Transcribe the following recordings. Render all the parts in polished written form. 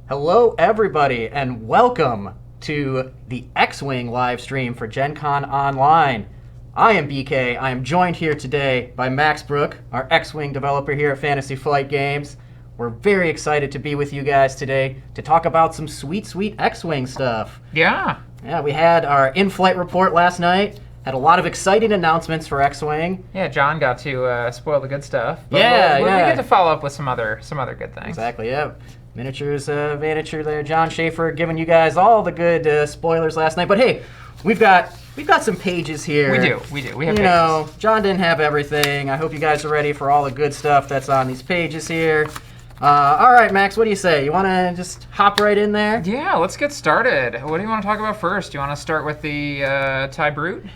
Hello, everybody, and welcome to the X-Wing live stream for GenCon Online. I am BK. I am joined here today by Max Brook, our X-Wing developer here at Fantasy Flight Games. We're very excited to be with you guys today to talk about some sweet, sweet X-Wing stuff. Yeah, we had our in-flight report last night. Had a lot of exciting announcements for X-Wing. Yeah, John got to spoil the good stuff. But we get to follow up with some other good things. Exactly, yeah. Miniatures manager there, John Schaefer, giving you guys all the good spoilers last night. But hey, we've got some pages here. We do. We have pages. John didn't have everything. I hope you guys are ready for all the good stuff that's on these pages here. All right, Max, what do you say? You want to just hop right in there? Yeah, let's get started. What do you want to talk about first? Do you want to start with the TIE Brute?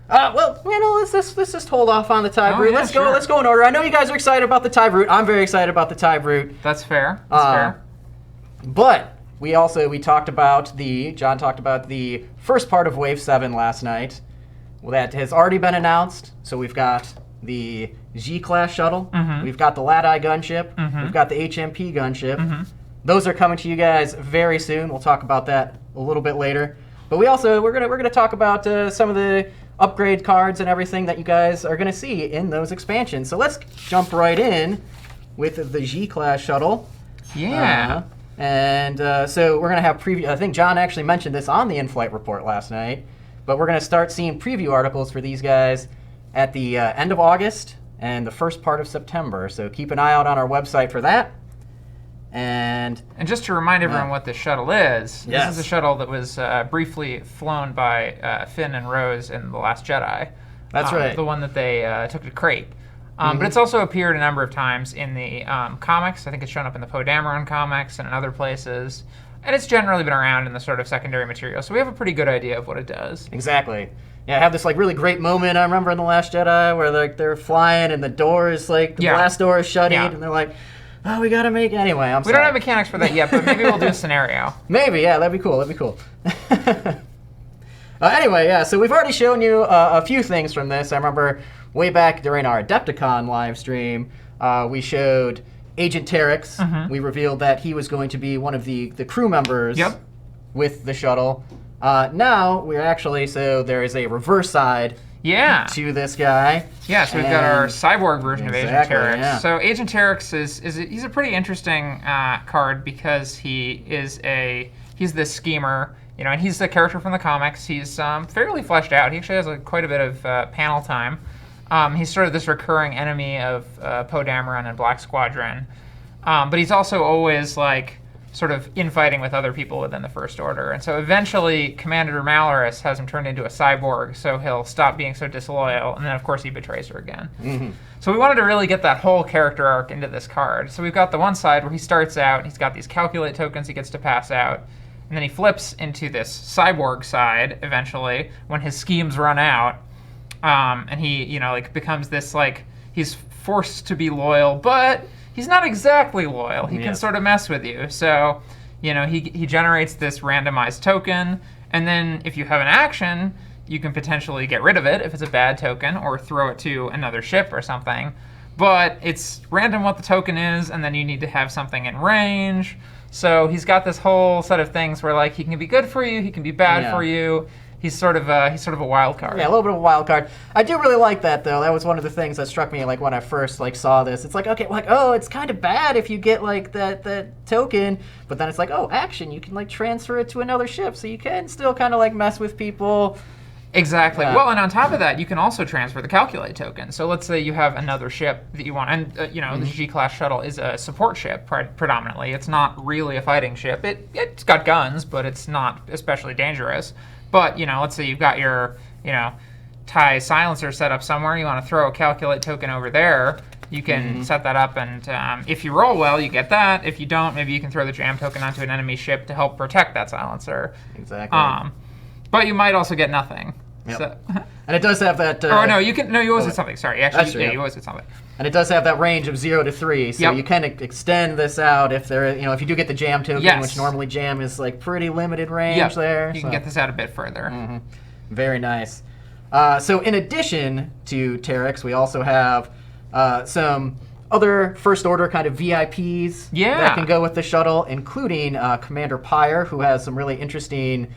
Let's just hold off on the TIE Brute. Yeah, Let's go in order. I know you guys are excited about the TIE Brute. I'm very excited about the TIE Brute. That's fair. That's fair. But John talked about the first part of Wave 7 last night. Well, that has already been announced. So we've got the G-Class shuttle. Mm-hmm. We've got the Lad-Eye gunship. Mm-hmm. We've got the HMP gunship. Mm-hmm. Those are coming to you guys very soon. We'll talk about that a little bit later. But we're gonna talk about some of the upgrade cards and everything that you guys are gonna see in those expansions. So let's jump right in with the G-Class shuttle. Yeah. So we're going to have preview. I think John actually mentioned this on the in-flight report last night, but we're going to start seeing preview articles for these guys at the end of August and the first part of September. So keep an eye out on our website for that. And just to remind everyone what this shuttle is, yes. This is a shuttle that was briefly flown by Finn and Rose in The Last Jedi. That's right. The one that they took to Crape. But it's also appeared a number of times in the comics. I think it's shown up in the Poe Dameron comics and in other places. And it's generally been around in the sort of secondary material. So we have a pretty good idea of what it does. Exactly. Yeah, I have this really great moment I remember in The Last Jedi where they're flying and the door is blast door is shutting and they're like, oh, we gotta make it. Anyway, we don't have mechanics for that yet, but maybe we'll do a scenario. Maybe, yeah, that'd be cool. Anyway, yeah, so we've already shown you a few things from this. I remember way back during our Adepticon live stream, we showed Agent Terex. Mm-hmm. We revealed that he was going to be one of the crew members with the shuttle. Now, there is a reverse side to this guy. Yeah, so we've got our cyborg version of Agent Terex. Yeah. So Agent Terex he's a pretty interesting card because he's this schemer. And he's the character from the comics. He's fairly fleshed out. He actually has quite a bit of panel time. He's sort of this recurring enemy of Poe Dameron and Black Squadron. But he's also always sort of infighting with other people within the First Order. And so eventually Commander Malorus has him turned into a cyborg, so he'll stop being so disloyal. And then, of course, he betrays her again. Mm-hmm. So we wanted to really get that whole character arc into this card. So we've got the one side where he starts out, he's got these calculate tokens he gets to pass out. And then he flips into this cyborg side eventually when his schemes run out. And he, becomes this, he's forced to be loyal, but he's not exactly loyal. He can sort of mess with you. So, he generates this randomized token. And then if you have an action, you can potentially get rid of it if it's a bad token or throw it to another ship or something. But it's random what the token is, and then you need to have something in range. So he's got this whole set of things where he can be good for you, he can be bad for you. He's sort of a wild card. Yeah, a little bit of a wild card. I do really like that though. That was one of the things that struck me when I first saw this. It's it's kind of bad if you get that token, but then it's action, you can transfer it to another ship, so you can still kind of mess with people. Exactly. Well, and on top of that, you can also transfer the calculate token. So let's say you have another ship that you want, and the G-Class shuttle is a support ship predominantly. It's not really a fighting ship. It's got guns, but it's not especially dangerous. But let's say you've got your TIE silencer set up somewhere. You want to throw a calculate token over there. You can set that up, and if you roll well, you get that. If you don't, maybe you can throw the jam token onto an enemy ship to help protect that silencer. Exactly. But you might also get nothing. Yep. So, and it does have that. You always did something. Sorry, actually, you always did something. And it does have that range of 0 to 3, so you can extend this out if if you do get the jam token, which normally jam is pretty limited range there. You can get this out a bit further. Mm-hmm. Very nice. So in addition to Terex, we also have some other First Order kind of VIPs that can go with the shuttle, including Commander Pyre, who has some really interesting...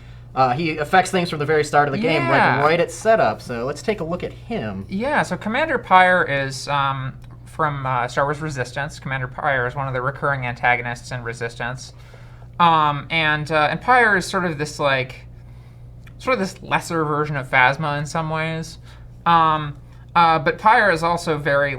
he affects things from the very start of the game, right at setup. So let's take a look at him. Yeah, so Commander Pyre is from Star Wars Resistance. Commander Pyre is one of the recurring antagonists in Resistance. And Pyre is sort of this lesser version of Phasma in some ways. But Pyre is also very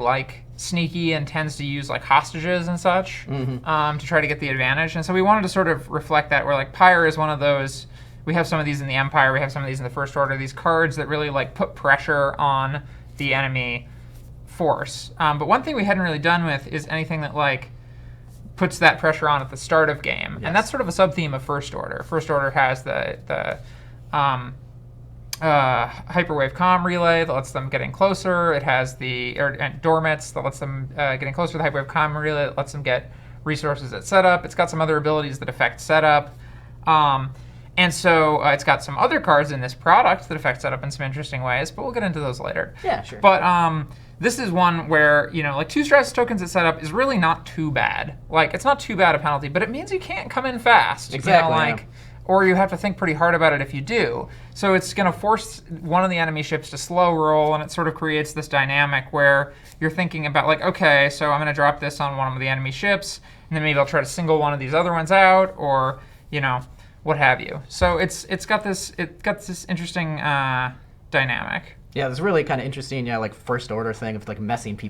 sneaky and tends to use hostages and such to try to get the advantage. And so we wanted to sort of reflect that, where Pyre is one of those. We have some of these in the Empire. We have some of these in the First Order. These cards that really put pressure on the enemy force. But one thing we hadn't really done with is anything that puts that pressure on at the start of game, and that's sort of a sub-theme of First Order. First Order has the hyperwave comm relay that lets them getting closer. It has the dormits that lets them getting closer to the hyperwave comm relay that lets them get resources at setup. It's got some other abilities that affect setup. And so it's got some other cards in this product that affect setup in some interesting ways, but we'll get into those later. Yeah, sure. But this is one where, 2 stress tokens at setup is really not too bad. It's not too bad a penalty, but it means you can't come in fast. Exactly. Or you have to think pretty hard about it if you do. So it's going to force one of the enemy ships to slow roll, and it sort of creates this dynamic where you're thinking about, okay, so I'm going to drop this on one of the enemy ships, and then maybe I'll try to single one of these other ones out, or, what have you. So it's got this interesting dynamic. Yeah, it's really kind of interesting, First Order thing of messing with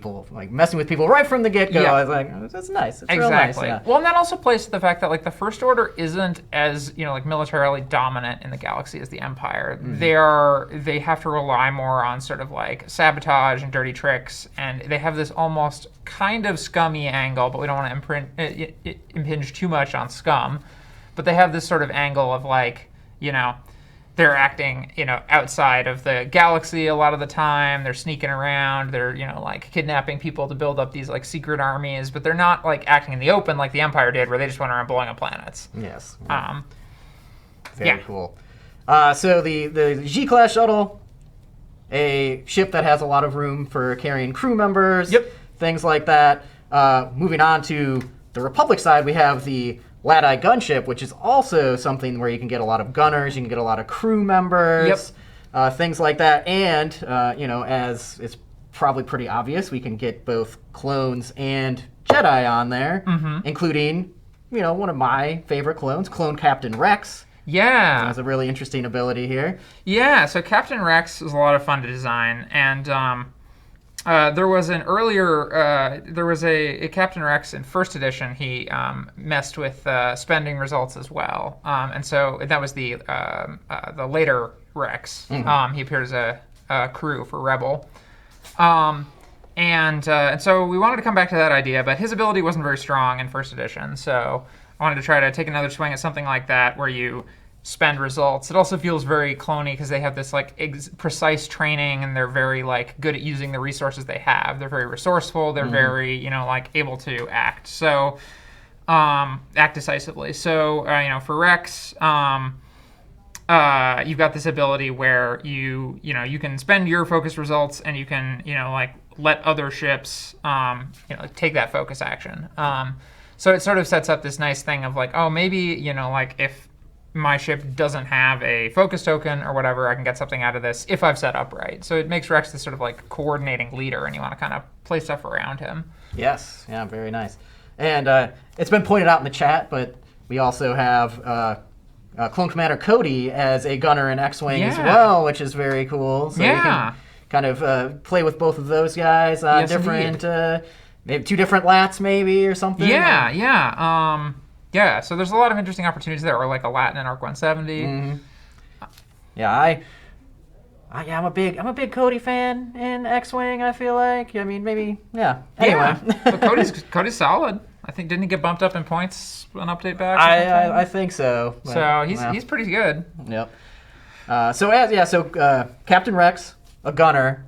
people right from the get-go. Yeah. I was like, that's nice. It's exactly. Real nice. Yeah. Well, and that also plays to the fact that the First Order isn't as militarily dominant in the galaxy as the Empire. Mm-hmm. They have to rely more on sort of sabotage and dirty tricks, and they have this almost kind of scummy angle, but we don't want to impinge too much on scum. But they have this sort of angle of they're acting, outside of the galaxy a lot of the time. They're sneaking around. They're, kidnapping people to build up these secret armies. But they're not acting in the open like the Empire did, where they just went around blowing up planets. Yes. Very cool. So the G-class shuttle, a ship that has a lot of room for carrying crew members. Yep. Things like that. Moving on to the Republic side, we have the Lad-Eye gunship, which is also something where you can get a lot of gunners, you can get a lot of crew members, things like that. And, as it's probably pretty obvious, we can get both clones and Jedi on there, including, one of my favorite clones, Clone Captain Rex. Yeah. Has a really interesting ability here. Yeah, so Captain Rex is a lot of fun to design. And there was an earlier, there was a Captain Rex in first edition. He messed with spending results as well, and so that was the later Rex. He appeared as a crew for Rebel, and so we wanted to come back to that idea, but his ability wasn't very strong in first edition. So I wanted to try to take another swing at something like that, where you spend results. It also feels very cloney because they have this precise training, and they're very good at using the resources they have. They're very resourceful. They're very able to act. So act decisively. So for Rex, you've got this ability where you can spend your focus results, and you can let other ships take that focus action. So it sort of sets up this nice thing of maybe if my ship doesn't have a focus token or whatever, I can get something out of this if I've set up right. So it makes Rex this sort of coordinating leader, and you want to kind of play stuff around him. Yes, yeah, very nice. And it's been pointed out in the chat, but we also have Clone Commander Cody as a gunner in X-Wing as well, which is very cool. So you can kind of play with both of those guys on different, maybe 2 different lats maybe or something. Yeah, so there's a lot of interesting opportunities there, or a Latin in Arc 170. Yeah, I'm a big Cody fan in X-Wing. I feel like. I mean, maybe. Yeah. Anyway, but Cody's solid. I think didn't he get bumped up in points an update back? I think so. But, so he's pretty good. Yep. So Captain Rex, a gunner.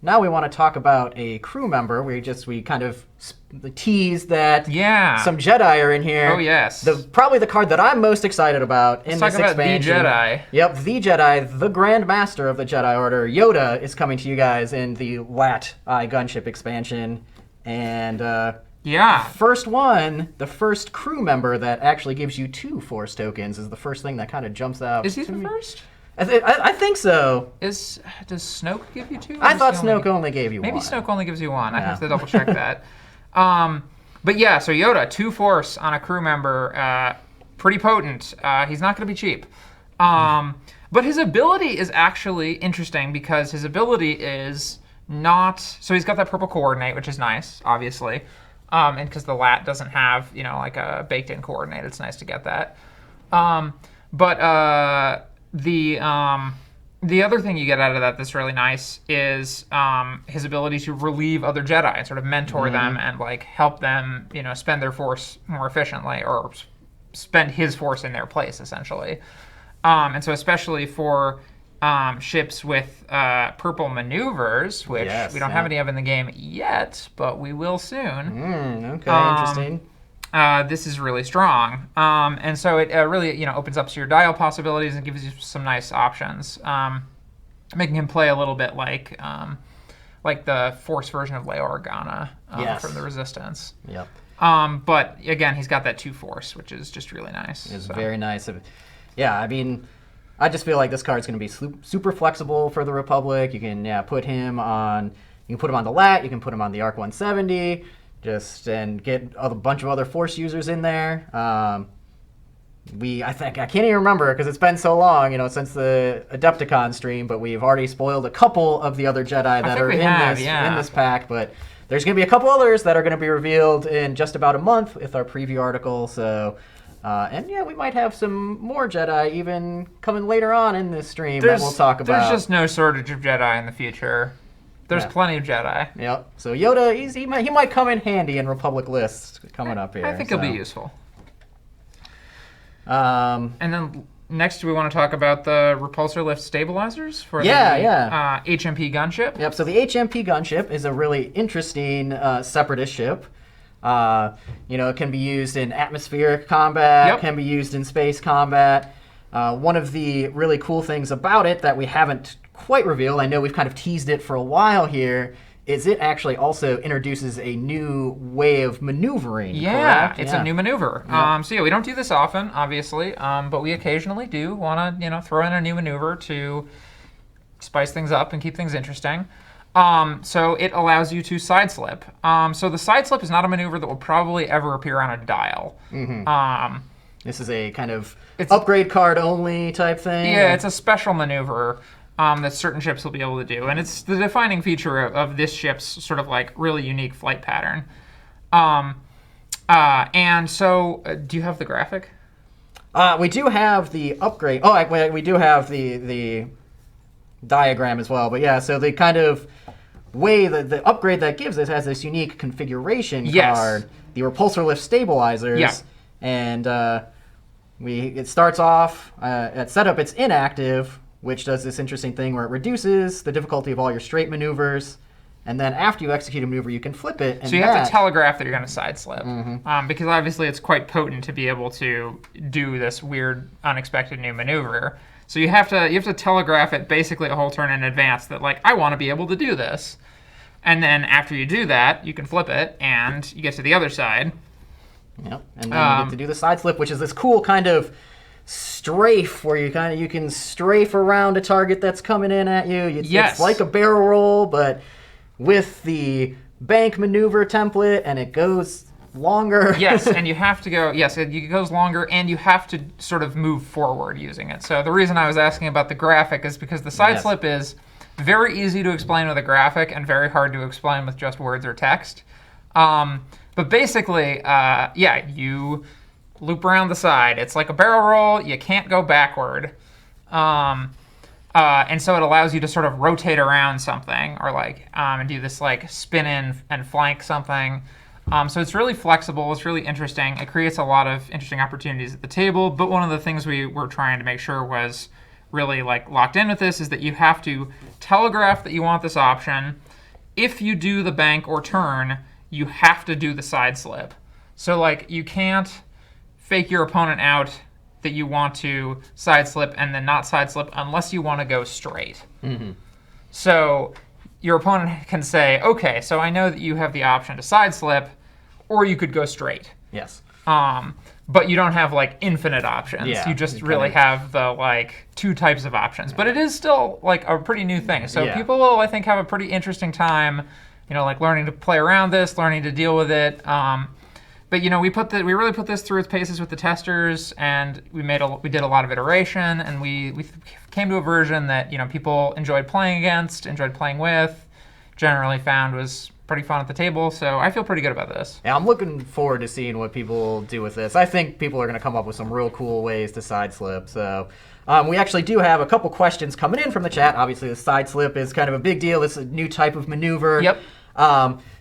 Now we want to talk about a crew member. We kind of teased that some Jedi are in here. Oh, yes. Probably the card that I'm most excited about in this expansion. Let's talk about the Jedi. Yep, the Jedi, the Grand Master of the Jedi Order. Yoda is coming to you guys in the Lat-Eye gunship expansion. And Yeah. first one, the first crew member that actually gives you 2 Force tokens is the first thing that kind of jumps out. Is he to the me. first? I think so. Does Snoke give you 2? Or I does thought he only Snoke only gave you 1. Maybe Snoke only gives you 1. I Yeah. have to double check that. But yeah, so Yoda, 2 Force on a crew member, pretty potent. He's not going to be cheap. But his ability is actually interesting because his ability is not. So he's got that purple coordinate, which is nice, obviously. And because the LAT doesn't have, like a baked-in coordinate, it's nice to get that. But the other thing you get out of that that's really nice is his ability to relieve other Jedi and sort of mentor them and like help them, spend their Force more efficiently or spend his Force in their place, essentially. And so especially for ships with purple maneuvers, which we don't have any of in the game yet, but we will soon. Okay, interesting. This is really strong. And so it really, opens up your dial possibilities and gives you some nice options, making him play a little bit like the Force version of Leia Organa from the Resistance. Yep. But again, he's got that 2 Force, which is just really nice. It's very nice. Yeah, I mean, I just feel like this card's going to be super flexible for the Republic. You can put him on. You can put him on the LAT. You can put him on the ARC 170. And get a bunch of other Force users in there. I can't even remember because it's been so long, since the Adepticon stream. But we've already spoiled a couple of the other Jedi that are in this pack. But there's going to be a couple others that are going to be revealed in just about a month with our preview article. So. We might have some more Jedi even coming later on in this stream that we'll talk about. There's just no shortage of Jedi in the future. There's plenty of Jedi. Yep. So Yoda, he might come in handy in Republic lists coming up here. I think he'll be useful. And then next we want to talk about the repulsor lift stabilizers for the HMP gunship. Yep. So the HMP gunship is a really interesting Separatist ship. It can be used in atmospheric combat, can be used in space combat. One of the really cool things about it that we haven't quite revealed, I know we've kind of teased it for a while here, is it actually also introduces a new way of maneuvering. Yeah, correct? It's a new maneuver. Yep. We don't do this often, obviously, but we occasionally do want to, throw in a new maneuver to spice things up and keep things interesting. So it allows you to sideslip. So the sideslip is not a maneuver that will probably ever appear on a dial. This is a kind of upgrade card only type thing? Yeah, it's a special maneuver that certain ships will be able to do. And it's the defining feature of this ship's sort of like really unique flight pattern. And so, do you have the graphic? We do have the upgrade. We do have the diagram as well. But yeah, so the kind of way the upgrade that gives it has this unique configuration card, the repulsor lift stabilizers, and it starts off at setup. It's inactive, which does this interesting thing where it reduces the difficulty of all your straight maneuvers, and then after you execute a maneuver, you can flip it. And so you have to telegraph that you're going to side slip, because obviously it's quite potent to be able to do this weird, unexpected new maneuver. So you have to telegraph it basically a whole turn in advance that I want to be able to do this. And then after you do that, you can flip it and you get to the other side. Yep. And then you get to do the side slip, which is this cool kind of strafe where you can strafe around a target that's coming in at you. It's like a barrel roll, but with the bank maneuver template, and it goes longer. Yes, and you have to go, it goes longer, and you have to sort of move forward using it. So the reason I was asking about the graphic is because the side slip is very easy to explain with a graphic and very hard to explain with just words or text. But basically, you loop around the side. It's like a barrel roll. You can't go backward. And so it allows you to sort of rotate around something or and do this spin in and flank something. So it's really flexible. It's really interesting. It creates a lot of interesting opportunities at the table. But one of the things we were trying to make sure was really locked in with this is that you have to telegraph that you want this option. If you do the bank or turn, you have to do the side slip. So you can't fake your opponent out that you want to side slip and then not side slip unless you want to go straight. So your opponent can say, okay, so I know that you have the option to side slip, or you could go straight. Yes. But you don't have like infinite options. Yeah, you just you really kinda- have the like 2 types of options. But it is still like a pretty new thing. So Yeah. people will, I think, have a pretty interesting time, like learning to play around this, learning to deal with it. But we really put this through its paces with the testers, and we did a lot of iteration, and we came to a version that people enjoyed playing against, enjoyed playing with, generally found was pretty fun at the table. So I feel pretty good about this. Yeah, I'm looking forward to seeing what people do with this. I think people are going to come up with some real cool ways to side slip. So we actually do have a couple questions coming in from the chat. Obviously, the side slip is kind of a big deal. It's a new type of maneuver. Yep.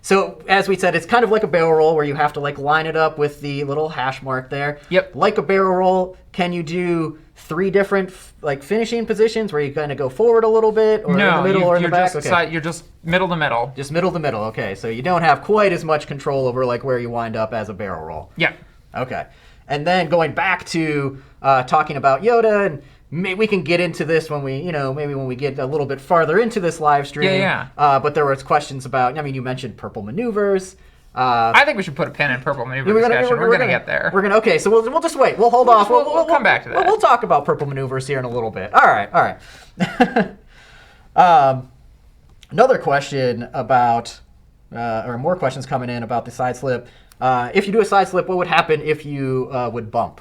So as we said, it's kind of like a barrel roll where you have to like line it up with the little hash mark there. Yep. Like a barrel roll, can you do 3 different like finishing positions where you kind of go forward a little bit, or in the middle, or in the back? You're just middle to middle. Just middle to middle. Okay, so you don't have quite as much control over like where you wind up as a barrel roll. Yeah. Okay, and then going back to talking about Yoda, and maybe we can get into this when we, maybe when we get a little bit farther into this live stream. Yeah. But there was questions about. I mean, you mentioned purple maneuvers. I think we should put a pin in purple maneuver discussion. We're gonna get there. Okay, so we'll just wait. We'll hold off. We'll come back to that. We'll talk about purple maneuvers here in a little bit. All right. Another question about, or more questions coming in about the side slip. If you do a side slip, what would happen if you would bump?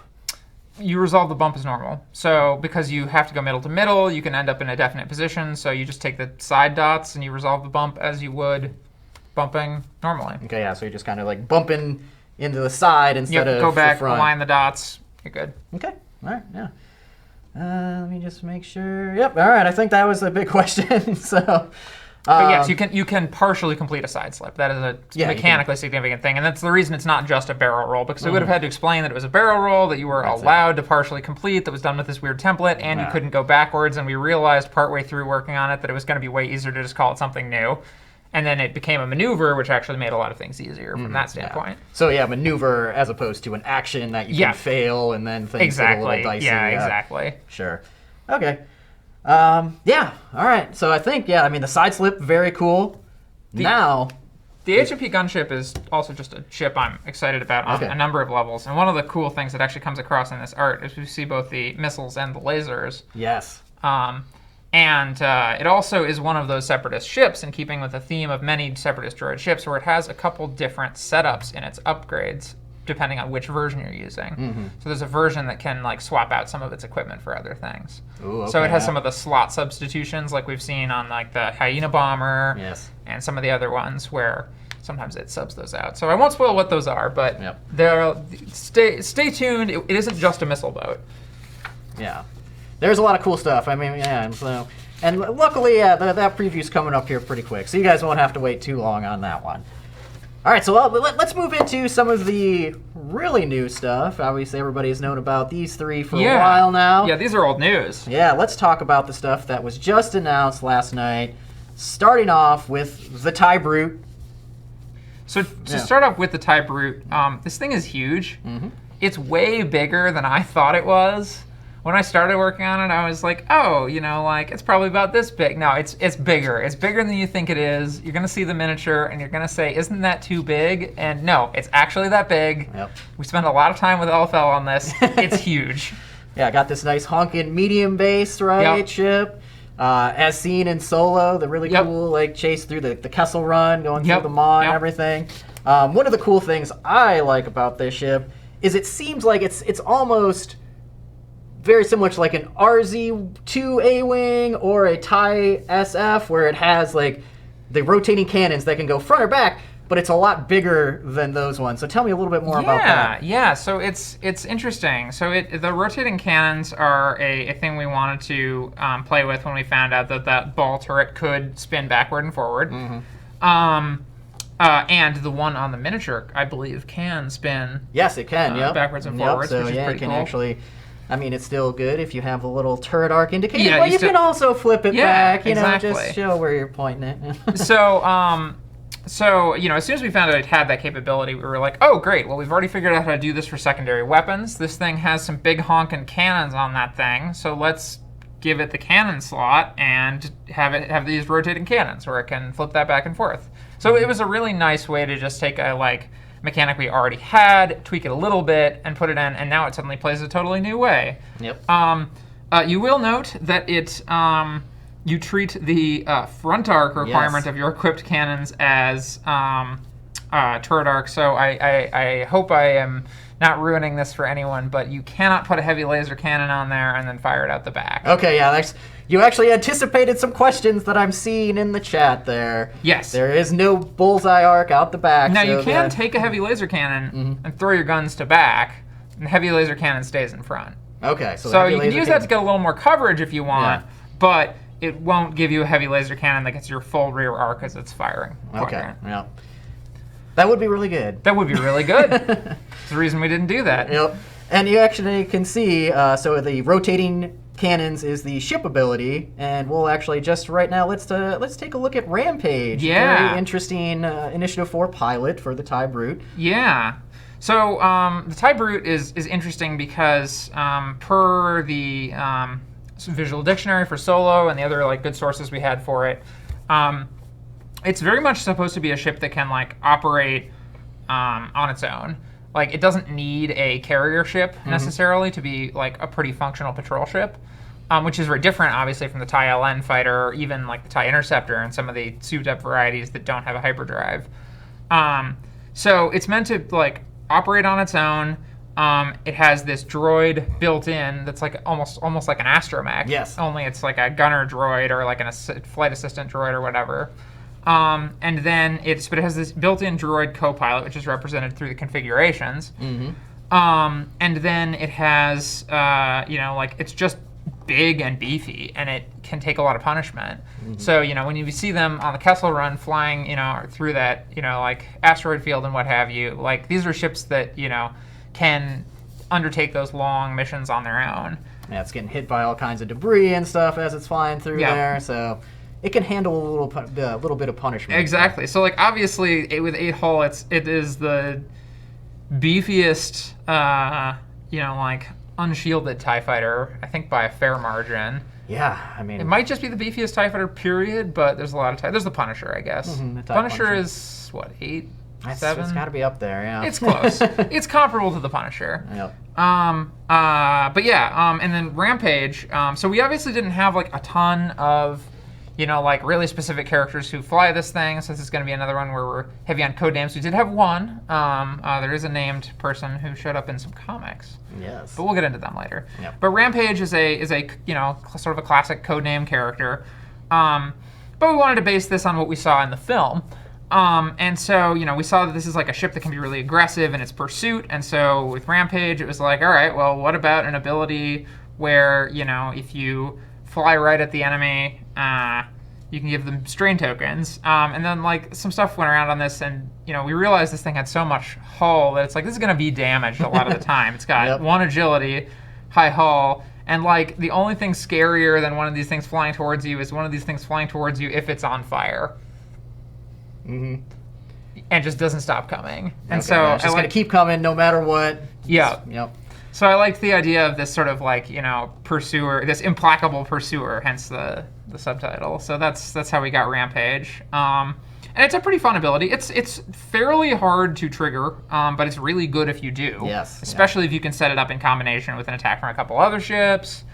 You resolve the bump as normal. So because you have to go middle to middle, you can end up in a definite position. So you just take the side dots and you resolve the bump as you would bumping normally. Okay, yeah, so you're just kind of like bumping into the side instead of go back, the front. align the dots, you're good. Okay, all right, yeah. Let me just make sure. Yep, all right, I think that was a big question. So, but yes, you can partially complete a side slip. That is a Yeah, mechanically significant thing, and that's the reason it's not just a barrel roll, because we would have had to explain that it was a barrel roll that you were allowed to partially complete, that was done with this weird template, and you couldn't go backwards, and we realized partway through working on it that it was going to be way easier to just call it something new. And then it became a maneuver, which actually made a lot of things easier from that standpoint. Yeah. So yeah, maneuver as opposed to an action that you can fail and then things get a little dicey. Yeah, exactly. Sure. Okay. Yeah. All right. So I think the side slip, very cool. Now, the HMP gunship is also just a ship I'm excited about on a number of levels. And one of the cool things that actually comes across in this art is we see both the missiles and the lasers. Yes. And it also is one of those Separatist ships, in keeping with the theme of many Separatist droid ships, where it has a couple different setups in its upgrades, depending on which version you're using. Mm-hmm. So there's a version that can like swap out some of its equipment for other things. Ooh, okay, so it has some of the slot substitutions, like we've seen on like the Hyena bomber, and some of the other ones where sometimes it subs those out. So I won't spoil what those are, but stay tuned. It isn't just a missile boat. Yeah. There's a lot of cool stuff. I mean, and luckily, that preview's coming up here pretty quick, so you guys won't have to wait too long on that one. All right, so let's move into some of the really new stuff. Obviously, everybody's known about these 3 for a while now. Yeah, these are old news. Yeah, let's talk about the stuff that was just announced last night, starting off with the TIE Brute. So to start off with the TIE Brute, this thing is huge. Mm-hmm. It's way bigger than I thought it was. When I started working on it, I was like, oh, it's probably about this big. No, it's bigger. It's bigger than you think it is. You're going to see the miniature, and you're going to say, isn't that too big? And no, it's actually that big. Yep. We spent a lot of time with LFL on this. It's huge. Yeah, got this nice honking medium base, ship. As seen in Solo, the really cool chase through the Kessel Run, going through the Maw and everything. One of the cool things I like about this ship is it seems like it's almost very similar to like an RZ-2 A-Wing or a TIE SF, where it has like the rotating cannons that can go front or back, but it's a lot bigger than those ones. So tell me a little bit more about that. Yeah, so it's interesting. So the rotating cannons are a thing we wanted to play with when we found out that ball turret could spin backward and forward. Mm-hmm. And the one on the miniature, I believe, can spin. Yes, it can. Backwards and forwards, so which is pretty it can cool. Actually. I mean, it's still good if you have the little turret arc indicator, but you can also flip it back, just show where you're pointing it. So, as soon as we found out it had that capability, we were like, oh, great. Well, we've already figured out how to do this for secondary weapons. This thing has some big honking cannons on that thing, so let's give it the cannon slot and have these rotating cannons where it can flip that back and forth. So it was a really nice way to just take a mechanic we already had, tweak it a little bit, and put it in, and now it suddenly plays a totally new way. Yep. You will note that you treat the front arc requirement of your equipped cannons as turret arc. So I hope I am not ruining this for anyone, but you cannot put a heavy laser cannon on there and then fire it out the back. Okay, yeah, you actually anticipated some questions that I'm seeing in the chat there. Yes. There is no bullseye arc out the back. Now, you can take a heavy laser cannon and throw your guns to back, and the heavy laser cannon stays in front. Okay, so you can use that to get a little more coverage if you want, but it won't give you a heavy laser cannon that gets your full rear arc as it's firing. Okay, yeah. That would be really good. That would be really good. That's the reason we didn't do that. Yep. And you actually can see, so the rotating cannons is the ship ability, and we'll actually just right now, let's take a look at Rampage. Yeah. Very interesting Initiative 4 pilot for the TIE Brute. Yeah. So the TIE Brute is interesting because per the visual dictionary for Solo and the other good sources we had for it, it's very much supposed to be a ship that can operate on its own. It doesn't need a carrier ship necessarily to be a pretty functional patrol ship, which is very different, obviously, from the TIE LN fighter, or even the TIE Interceptor and some of the souped-up varieties that don't have a hyperdrive. So it's meant to operate on its own. It has this droid built in that's almost like an Astromach. Yes. Only it's like a gunner droid or a flight assistant droid or whatever. And then it has this built-in droid co-pilot, which is represented through the configurations. And then it has, it's just big and beefy, and it can take a lot of punishment. So, when you see them on the Kessel Run flying, through that, asteroid field and what have you, these are ships that, can undertake those long missions on their own. Yeah, it's getting hit by all kinds of debris and stuff as it's flying through there, so it can handle a little bit of punishment. Exactly. So, obviously, with 8 hull, it is the beefiest, unshielded TIE fighter, I think by a fair margin. Yeah, I mean, it might just be the beefiest TIE fighter, period, but there's a lot of there's the Punisher, I guess. The Punisher is, what, 8? 7? It's got to be up there, yeah. It's close. It's comparable to the Punisher. Yep. But yeah, and then Rampage. So we obviously didn't have a ton of, really specific characters who fly this thing. So this is going to be another one where we're heavy on code names. We did have one. There is a named person who showed up in some comics. Yes. But we'll get into them later. Yep. But Rampage is a sort of a classic code name character. But we wanted to base this on what we saw in the film. And so, we saw that this is a ship that can be really aggressive in its pursuit. And so with Rampage, it was all right, well, what about an ability where, if you fly right at the enemy, you can give them strain tokens. And then, some stuff went around on this, and, we realized this thing had so much hull that it's this is going to be damaged a lot of the time. It's got 1 agility, high hull, and, the only thing scarier than one of these things flying towards you is one of these things flying towards you if it's on fire. And just doesn't stop coming. And so it's just going to keep coming no matter what. Yeah. Yep. So I liked the idea of this sort of pursuer, this implacable pursuer, hence the subtitle. So that's how we got Rampage. And it's a pretty fun ability. It's fairly hard to trigger, but it's really good if you do. Yes. Especially if you can set it up in combination with an attack from a couple other ships.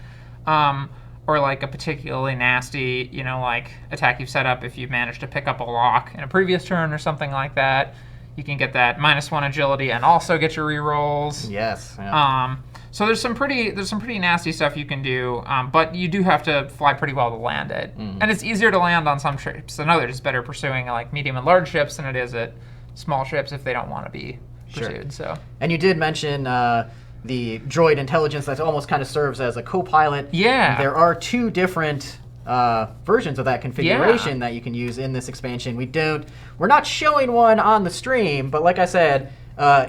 Or a particularly nasty, attack you've set up if you've managed to pick up a lock in a previous turn or something like that. You can get that -1 agility and also get your rerolls. Yes. Yeah. So there's some pretty nasty stuff you can do, but you do have to fly pretty well to land it. And it's easier to land on some ships than others. It's better pursuing medium and large ships than it is at small ships if they don't want to be pursued. So. And you did mention the Droid Intelligence that almost kind of serves as a co-pilot. Yeah. There are 2 different versions of that configuration that you can use in this expansion. We're not showing one on the stream, but like I said,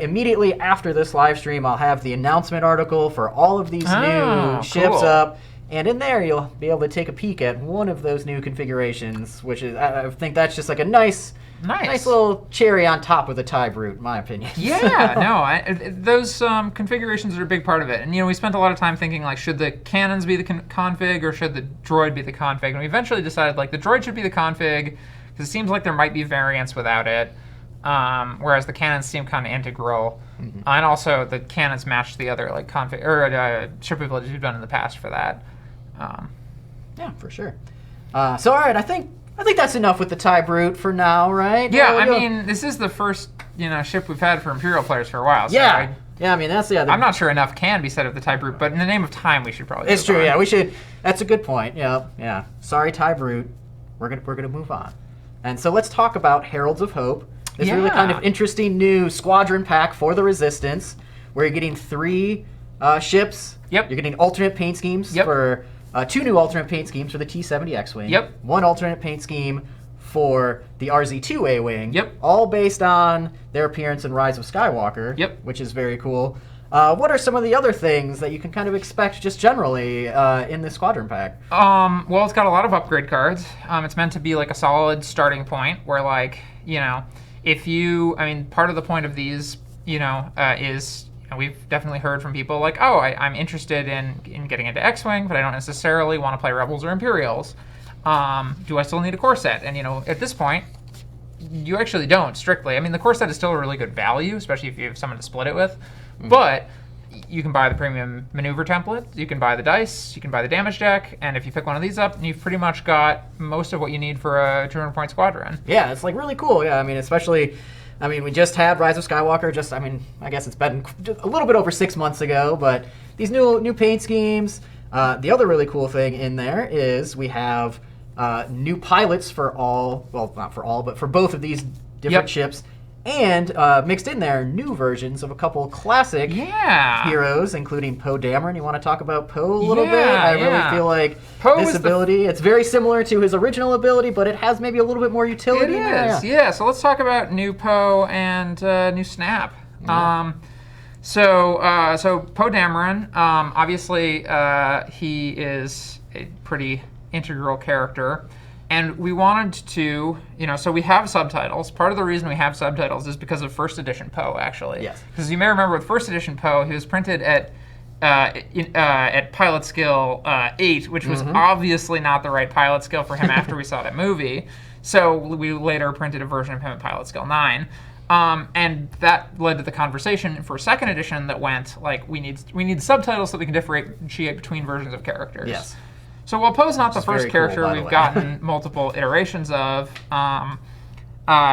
immediately after this live stream, I'll have the announcement article for all of these new ships up. And in there, you'll be able to take a peek at one of those new configurations, which is, I think that's just a nice Nice little cherry on top of the TIE Brute, in my opinion. Yeah, no, those configurations are a big part of it. And, we spent a lot of time thinking, like, should the cannons be the config or should the droid be the config? And we eventually decided, like, the droid should be the config because it seems like there might be variants without it, whereas the cannons seem kind of integral. And also, the cannons match the other, like, config or ship abilities we've done in the past for that. Yeah, for sure. So, all right, I think that's enough with the TIE Brute for now, right? Yeah, I mean, this is the first ship we've had for Imperial players for a while. So yeah, I mean that's I'm not sure enough can be said of the TIE Brute, but in the name of time, we should probably. It's true. On. Yeah, we should. That's a good point. Yeah. Sorry, TIE Brute. We're gonna move on, and so let's talk about Heralds of Hope. This really kind of interesting new squadron pack for the Resistance, where you're getting 3 ships. Yep. You're getting alternate paint schemes for. 2 new alternate paint schemes for the T-70 X-Wing. Yep. 1 alternate paint scheme for the RZ-2 A-Wing. Yep. All based on their appearance in Rise of Skywalker. Yep. Which is very cool. What are some of the other things that you can kind of expect just generally in this squadron pack? Well, it's got a lot of upgrade cards. It's meant to be like a solid starting point where, like, if you, part of the point of these, is... We've definitely heard from people like, oh, I'm interested in getting into X-Wing, but I don't necessarily want to play Rebels or Imperials. Do I still need a core set? And, at this point, you actually don't, strictly. The core set is still a really good value, especially if you have someone to split it with. But you can buy the premium maneuver template, you can buy the dice, you can buy the damage deck, and if you pick one of these up, you've pretty much got most of what you need for a 200-point squadron. Yeah, it's, like, really cool. Yeah, especially... we just had Rise of Skywalker, I guess it's been a little bit over 6 months ago, but these new paint schemes. The other really cool thing in there is we have new pilots for all, well, not for all, but for both of these different ships. And mixed in there, new versions of a couple classic heroes, including Poe Dameron. You want to talk about Poe a little bit? I really feel like this ability, it's very similar to his original ability, but it has maybe a little bit more utility. It is, yeah. So let's talk about new Poe and new Snap. So Poe Dameron, obviously he is a pretty integral character. And we wanted to, so we have subtitles. Part of the reason we have subtitles is because of first edition Poe, actually. Yes. Because you may remember with first edition Poe, he was printed at pilot skill 8, which was obviously not the right pilot skill for him after we saw that movie. So we later printed a version of him at pilot skill 9. And that led to the conversation for second edition that went, like, we need subtitles so we can differentiate between versions of characters. Yes. So while Poe's not the first character we've gotten multiple iterations of,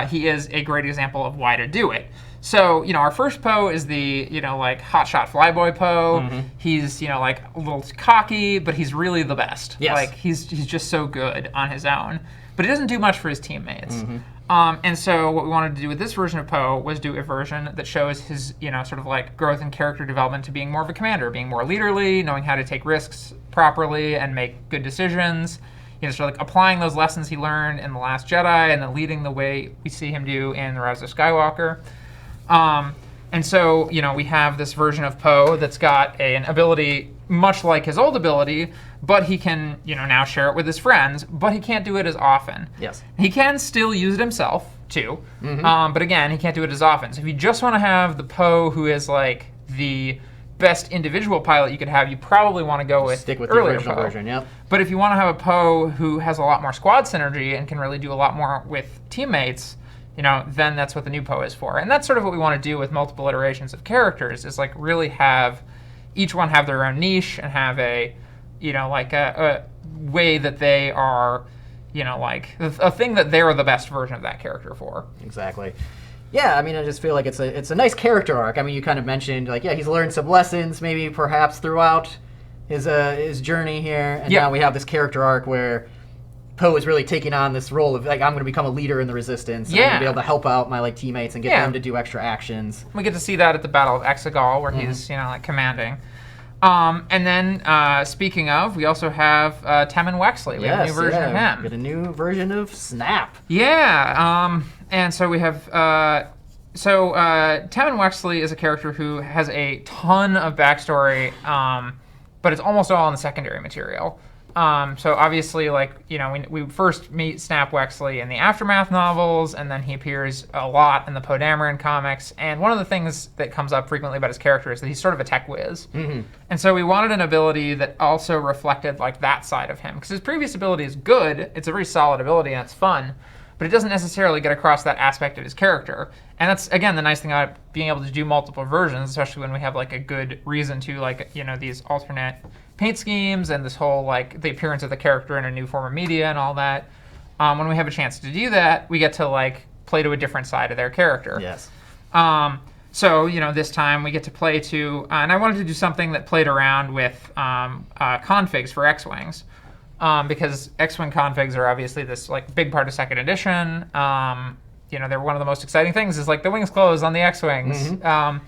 he is a great example of why to do it. So, our first Poe is the, hotshot flyboy Poe. He's, a little cocky, but he's really the best. Yes. Like, he's just so good on his own. But he doesn't do much for his teammates. And so what we wanted to do with this version of Poe was do a version that shows his, sort of like growth and character development to being more of a commander, being more leaderly, knowing how to take risks properly and make good decisions, sort of like applying those lessons he learned in The Last Jedi and then leading the way we see him do in The Rise of Skywalker. And so, we have this version of Poe that's got an ability much like his old ability, but he can, now share it with his friends, but he can't do it as often. Yes. He can still use it himself, too, but again, he can't do it as often. So if you just want to have the Poe who is, like, the best individual pilot you could have, you probably want to go with stick with earlier the original Poe. version, yep. But if you want to have a Poe who has a lot more squad synergy and can really do a lot more with teammates, then that's what the new Poe is for. And that's sort of what we want to do with multiple iterations of characters, is like really have each one have their own niche and have a, like a way that they are, like a thing that they're the best version of that character for. Exactly. Yeah, I just feel like it's a nice character arc. You kind of mentioned, like, he's learned some lessons maybe perhaps throughout his journey here, and now we have this character arc where Poe is really taking on this role of, like, I'm going to become a leader in the Resistance. And I'm going to be able to help out my, like, teammates and get them to do extra actions. We get to see that at the Battle of Exegol, where he's, like, commanding. And then, speaking of, we also have Temmin Wexley. We have a new version of him. We get a new version of Snap. Yeah, and so we have... Temmin Wexley is a character who has a ton of backstory, but it's almost all in the secondary material. So obviously, like, we first meet Snap Wexley in the Aftermath novels, and then he appears a lot in the Poe Dameron comics. And one of the things that comes up frequently about his character is that he's sort of a tech whiz. Mm-hmm. And so we wanted an ability that also reflected like that side of him, because his previous ability is good. It's a very solid ability and it's fun, but it doesn't necessarily get across that aspect of his character. And that's, again, the nice thing about being able to do multiple versions, especially when we have like a good reason to, like, these alternate paint schemes and this whole, like, the appearance of the character in a new form of media and all that. When we have a chance to do that, we get to, like, play to a different side of their character. Yes. So, this time we get to play to, and I wanted to do something that played around with configs for X-Wings. Because X-Wing configs are obviously this, like, big part of second edition. They're one of the most exciting things is, like, the wings close on the X-Wings. Mm-hmm.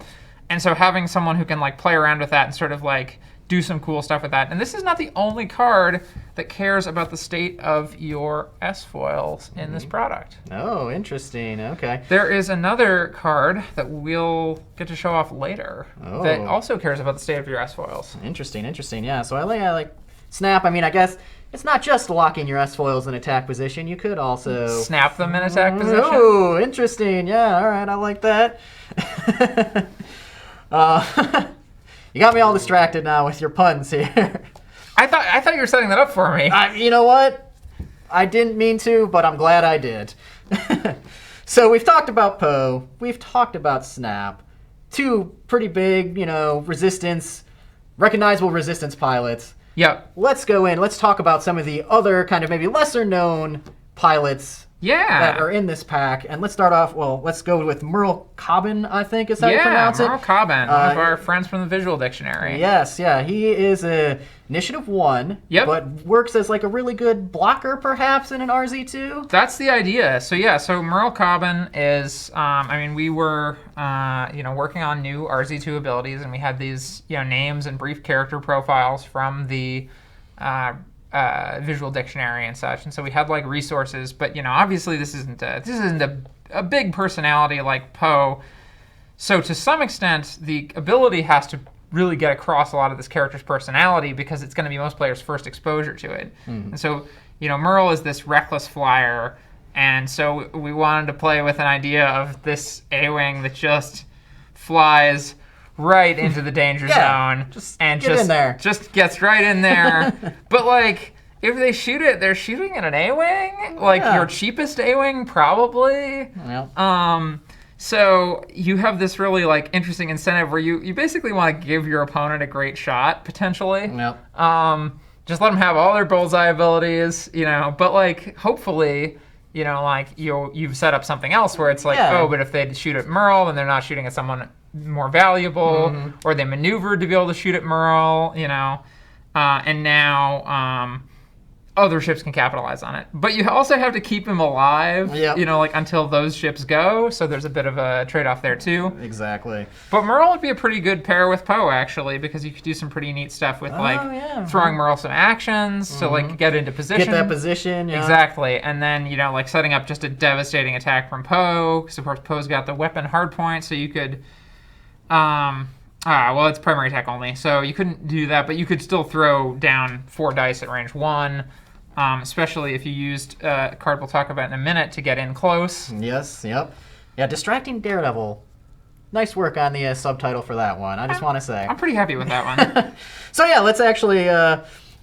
And so having someone who can, like, play around with that and sort of, like, do some cool stuff with that. And this is not the only card that cares about the state of your S-foils in this product. Oh, interesting. Okay. There is another card that we'll get to show off later that also cares about the state of your S-foils. Interesting. Yeah. So I like Snap. I mean, I guess it's not just locking your S-foils in attack position. You could also snap them in attack position. Oh, interesting. Yeah. All right. I like that. You got me all distracted now with your puns here. I thought you were setting that up for me. You know what? I didn't mean to, but I'm glad I did. So we've talked about Poe. We've talked about Snap. Two pretty big, recognizable resistance pilots. Yep. Let's go in. Let's talk about some of the other kind of maybe lesser known pilots that are in this pack. And let's start off, let's go with Merle Cobbin, I think is how you pronounce it. Merle Cobbin, one of our friends from the Visual Dictionary. Yes, yeah. He is a Initiative 1, but works as like a really good blocker perhaps in an RZ2. That's the idea. So Merle Cobbin is, we were, working on new RZ2 abilities, and we had these, names and brief character profiles from the Visual Dictionary and such, and so we had like resources, but obviously this isn't a big personality like Poe, so to some extent the ability has to really get across a lot of this character's personality because it's going to be most players' first exposure to it. And so Merle is this reckless flyer, and so we wanted to play with an idea of this A-Wing that just flies right into the danger zone and in there. Just gets right in there. But like, if they shoot it, they're shooting at an A-Wing, like your cheapest A-Wing probably. Well. So you have this really like interesting incentive where you basically want to give your opponent a great shot potentially. Yep. Just let them have all their bullseye abilities, but like hopefully, like you've set up something else where it's like, but if they shoot at Merle, then they're not shooting at someone more valuable, or they maneuvered to be able to shoot at Merle, and now other ships can capitalize on it. But you also have to keep him alive, until those ships go, so there's a bit of a trade-off there too. Exactly. But Merle would be a pretty good pair with Poe, actually, because you could do some pretty neat stuff with throwing Merle some actions to like get into position. Get that position, Exactly. And then, like setting up just a devastating attack from Poe, because of course Poe's got the weapon hardpoint, so you could it's primary attack only, so you couldn't do that, but you could still throw down 4 dice at range 1, especially if you used a card we'll talk about in a minute to get in close. Yes, yep. Yeah, Distracting Daredevil. Nice work on the subtitle for that one, I just want to say. I'm pretty happy with that one. So let's actually,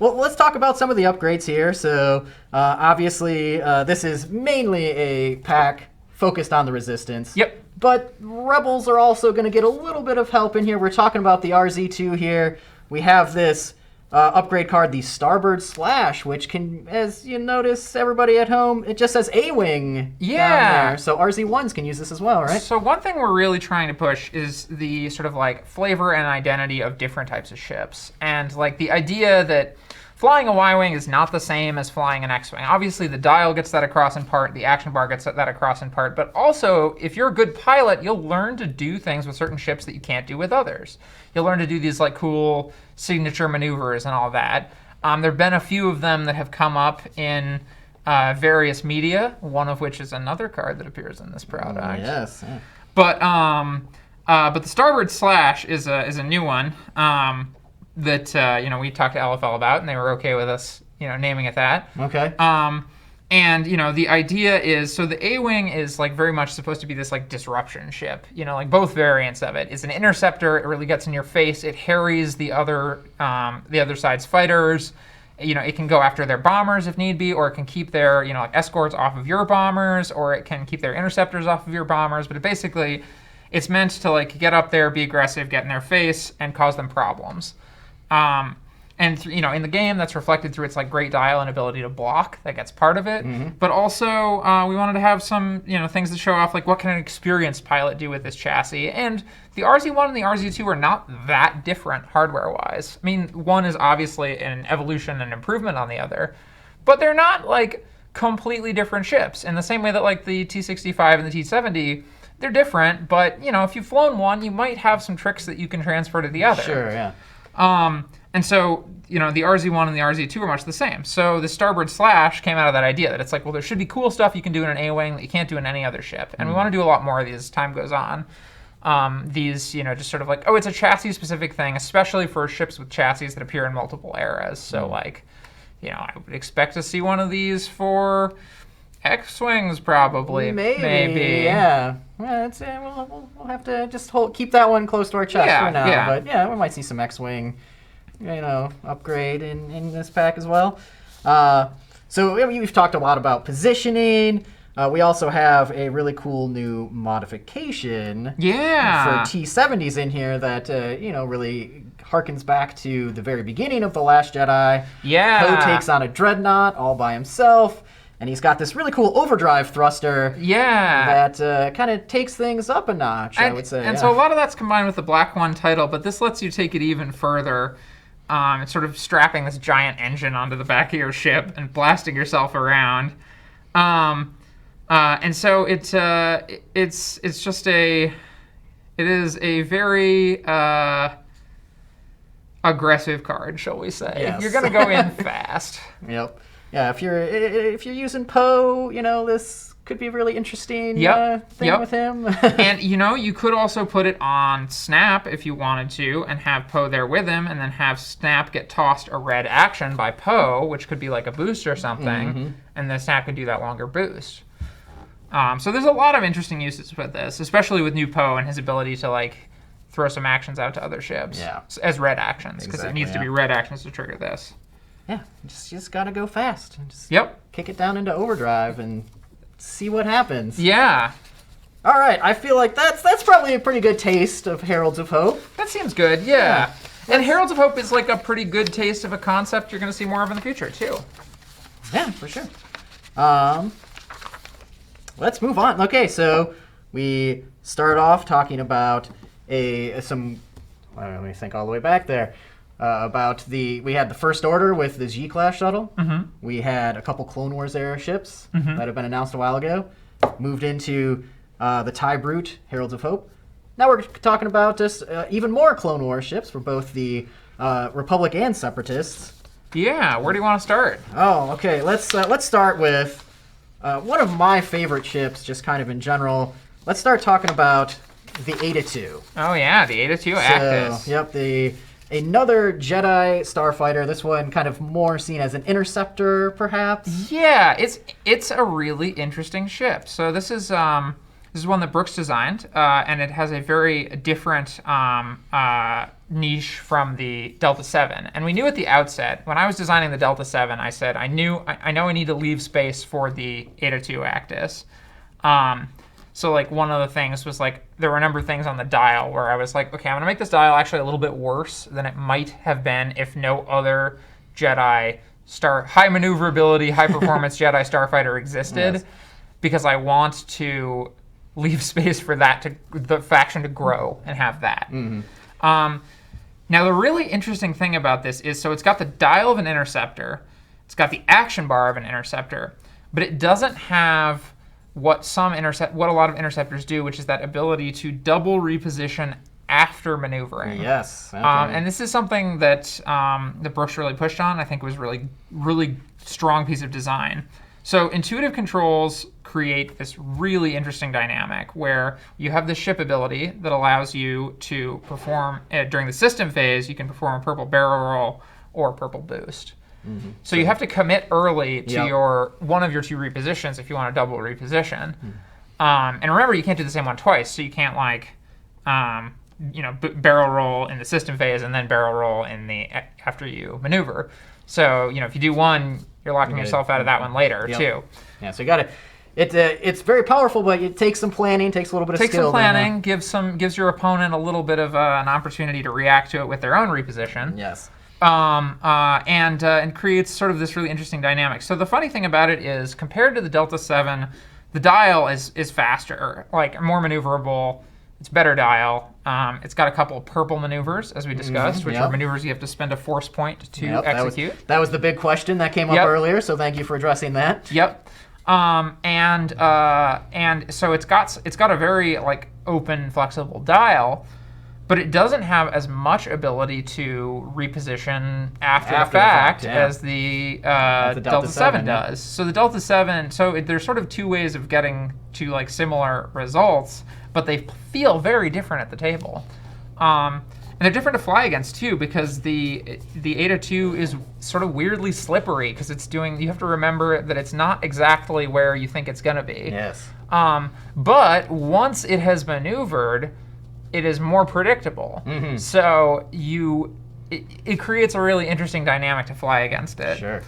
let's talk about some of the upgrades here. So obviously, this is mainly a pack focused on the Resistance. Yep. But Rebels are also going to get a little bit of help in here. We're talking about the RZ2 here. We have this upgrade card, the Starboard Slash, which can, as you notice, everybody at home, it just says A-Wing down there. So RZ1s can use this as well, right? So one thing we're really trying to push is the sort of like flavor and identity of different types of ships. And like the idea that flying a Y-Wing is not the same as flying an X-Wing. Obviously, the dial gets that across in part, the action bar gets that across in part, but also, if you're a good pilot, you'll learn to do things with certain ships that you can't do with others. You'll learn to do these like cool signature maneuvers and all that. There have been a few of them that have come up in various media, one of which is another card that appears in this product. Oh, yes. Yeah. But the Starboard Slash is a new one. That we talked to LFL about, and they were okay with us naming it that. Okay. And the idea is, so the A-wing is like very much supposed to be this like disruption ship. Like both variants of it. It's an interceptor. It really gets in your face. It harries the other side's fighters. It can go after their bombers if need be, or it can keep their like escorts off of your bombers, or it can keep their interceptors off of your bombers. But it's meant to like get up there, be aggressive, get in their face, and cause them problems. And in the game, that's reflected through its like great dial and ability to block. That gets part of it. Mm-hmm. But also, we wanted to have some things that show off like what can an experienced pilot do with this chassis. And the RZ1 and the RZ2 are not that different hardware-wise. I mean, one is obviously an evolution and improvement on the other, but they're not like completely different ships. In the same way that like the T65 and the T70, they're different. But if you've flown one, you might have some tricks that you can transfer to the other. Sure. Yeah. And so, the RZ1 and the RZ2 are much the same. So the Starboard Slash came out of that idea that it's like, well, there should be cool stuff you can do in an A-Wing that you can't do in any other ship. And we want to do a lot more of these as time goes on. These, just sort of like, it's a chassis-specific thing, especially for ships with chassis that appear in multiple eras. So, I would expect to see one of these for X-Wings, probably. Maybe. Yeah. Well, we'll have to just keep that one close to our chest for now. Yeah. But yeah, we might see some X-Wing, upgrade in this pack as well. So we've talked a lot about positioning. We also have a really cool new modification for T70s in here that, really harkens back to the very beginning of The Last Jedi. Yeah. Poe takes on a dreadnought all by himself. And he's got this really cool overdrive thruster that kind of takes things up a notch, I would say. And so a lot of that's combined with the Black One title, but this lets you take it even further. It's sort of strapping this giant engine onto the back of your ship and blasting yourself around. And so it is a very aggressive card, shall we say. Yes. You're going to go in fast. Yep. Yeah, if you're using Poe, this could be a really interesting thing with him. And you could also put it on Snap if you wanted to, and have Poe there with him, and then have Snap get tossed a red action by Poe, which could be like a boost or something, and then Snap could do that longer boost. So there's a lot of interesting uses with this, especially with new Poe and his ability to like throw some actions out to other ships as red actions, because it needs to be red actions to trigger this. Yeah, just gotta go fast. Just kick it down into overdrive and see what happens. Yeah. All right, I feel like that's probably a pretty good taste of Heralds of Hope. That seems good, yeah. And Heralds of Hope is like a pretty good taste of a concept you're going to see more of in the future, too. Yeah, for sure. Let's move on. Okay, so we start off talking about let me think all the way back there. We had the First Order with the G-Class shuttle. Mm-hmm. We had a couple Clone Wars era ships that have been announced a while ago. Moved into the TIE Brute, Heralds of Hope. Now we're talking about just even more Clone Wars ships for both the Republic and Separatists. Yeah, where do you want to start? Oh, okay. Let's start with one of my favorite ships, just kind of in general. Let's start talking about the Eta-2. Oh yeah, the Eta-2 Actis. Yep, another Jedi starfighter. This one kind of more seen as an interceptor, perhaps. Yeah, it's a really interesting ship. So this is one that Brooks designed, and it has a very different niche from the Delta 7. And we knew at the outset, when I was designing the Delta 7, I said I know I need to leave space for the Eta-2 Actis. So like one of the things was like there were a number of things on the dial where I was like, okay, I'm gonna make this dial actually a little bit worse than it might have been if no other Jedi high maneuverability, high performance Jedi starfighter existed, because I want to leave space for the faction to grow and have that. Mm-hmm. Now the really interesting thing about this is, so it's got the dial of an interceptor, it's got the action bar of an interceptor, but it doesn't have what a lot of interceptors do, which is that ability to double reposition after maneuvering. Yes. Okay. And this is something that Brooks really pushed on. I think it was really, really strong piece of design. So intuitive controls create this really interesting dynamic where you have the ship ability that allows you to perform, during the system phase, you can perform a purple barrel roll or a purple boost. So you have to commit early to Yep. one of your 2 repositions if you want to double reposition. And remember, you can't do the same one twice, so you can't like, barrel roll in the system phase and then barrel roll in the after you maneuver. So if you do one, you're locking yourself out of that one later too. Yeah, so you got to. It's very powerful, but it takes some planning, takes a little bit of skill. Takes some planning, gives your opponent a little bit of an opportunity to react to it with their own reposition. Yes. And creates sort of this really interesting dynamic. So the funny thing about it is, compared to the Delta 7, the dial is faster, like more maneuverable. It's better dial. It's got a couple of purple maneuvers, as we discussed, which are maneuvers you have to spend a force point to execute. That was the big question that came up earlier, so thank you for addressing that. Yep. And so it's got a very like open, flexible dial, but it doesn't have as much ability to reposition after the fact as the Delta 7 does. So the Delta 7, there's sort of 2 ways of getting to like similar results, but they feel very different at the table. And they're different to fly against too, because the Eta 2 is sort of weirdly slippery, because you have to remember that it's not exactly where you think it's gonna be. Yes. But once it has maneuvered, it is more predictable. So it creates a really interesting dynamic to fly against it. Sure.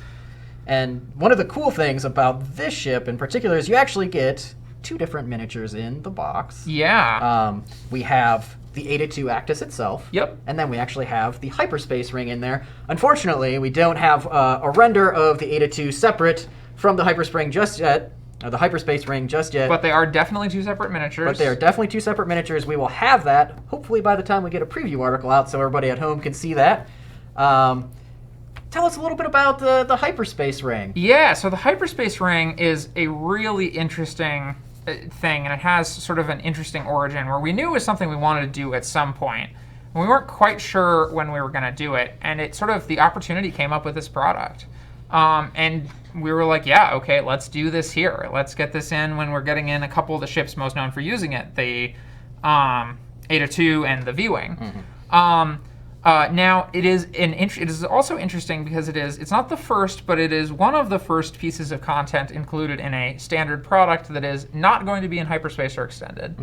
And one of the cool things about this ship in particular is you actually get 2 different miniatures in the box. Yeah. We have the Eta 2 Actus itself. Yep. And then we actually have the Hyperspace Ring in there. Unfortunately, we don't have a render of the Eta 2 separate from the Hyperspace Ring just yet. The Hyperspace Ring just yet. But they are definitely 2 separate miniatures. But they are definitely 2 separate miniatures. We will have that, hopefully by the time we get a preview article out so everybody at home can see that. Tell us a little bit about the Hyperspace Ring. Yeah, so the Hyperspace Ring is a really interesting thing, and it has sort of an interesting origin where we knew it was something we wanted to do at some point. We weren't quite sure when we were going to do it, and the opportunity came up with this product. And we were like, yeah, okay, let's do this here. Let's get this in when we're getting in a couple of the ships most known for using it, the Eta 2 and the V-Wing. Now, it is also interesting because it's not the first, but it is one of the first pieces of content included in a standard product that is not going to be in hyperspace or extended.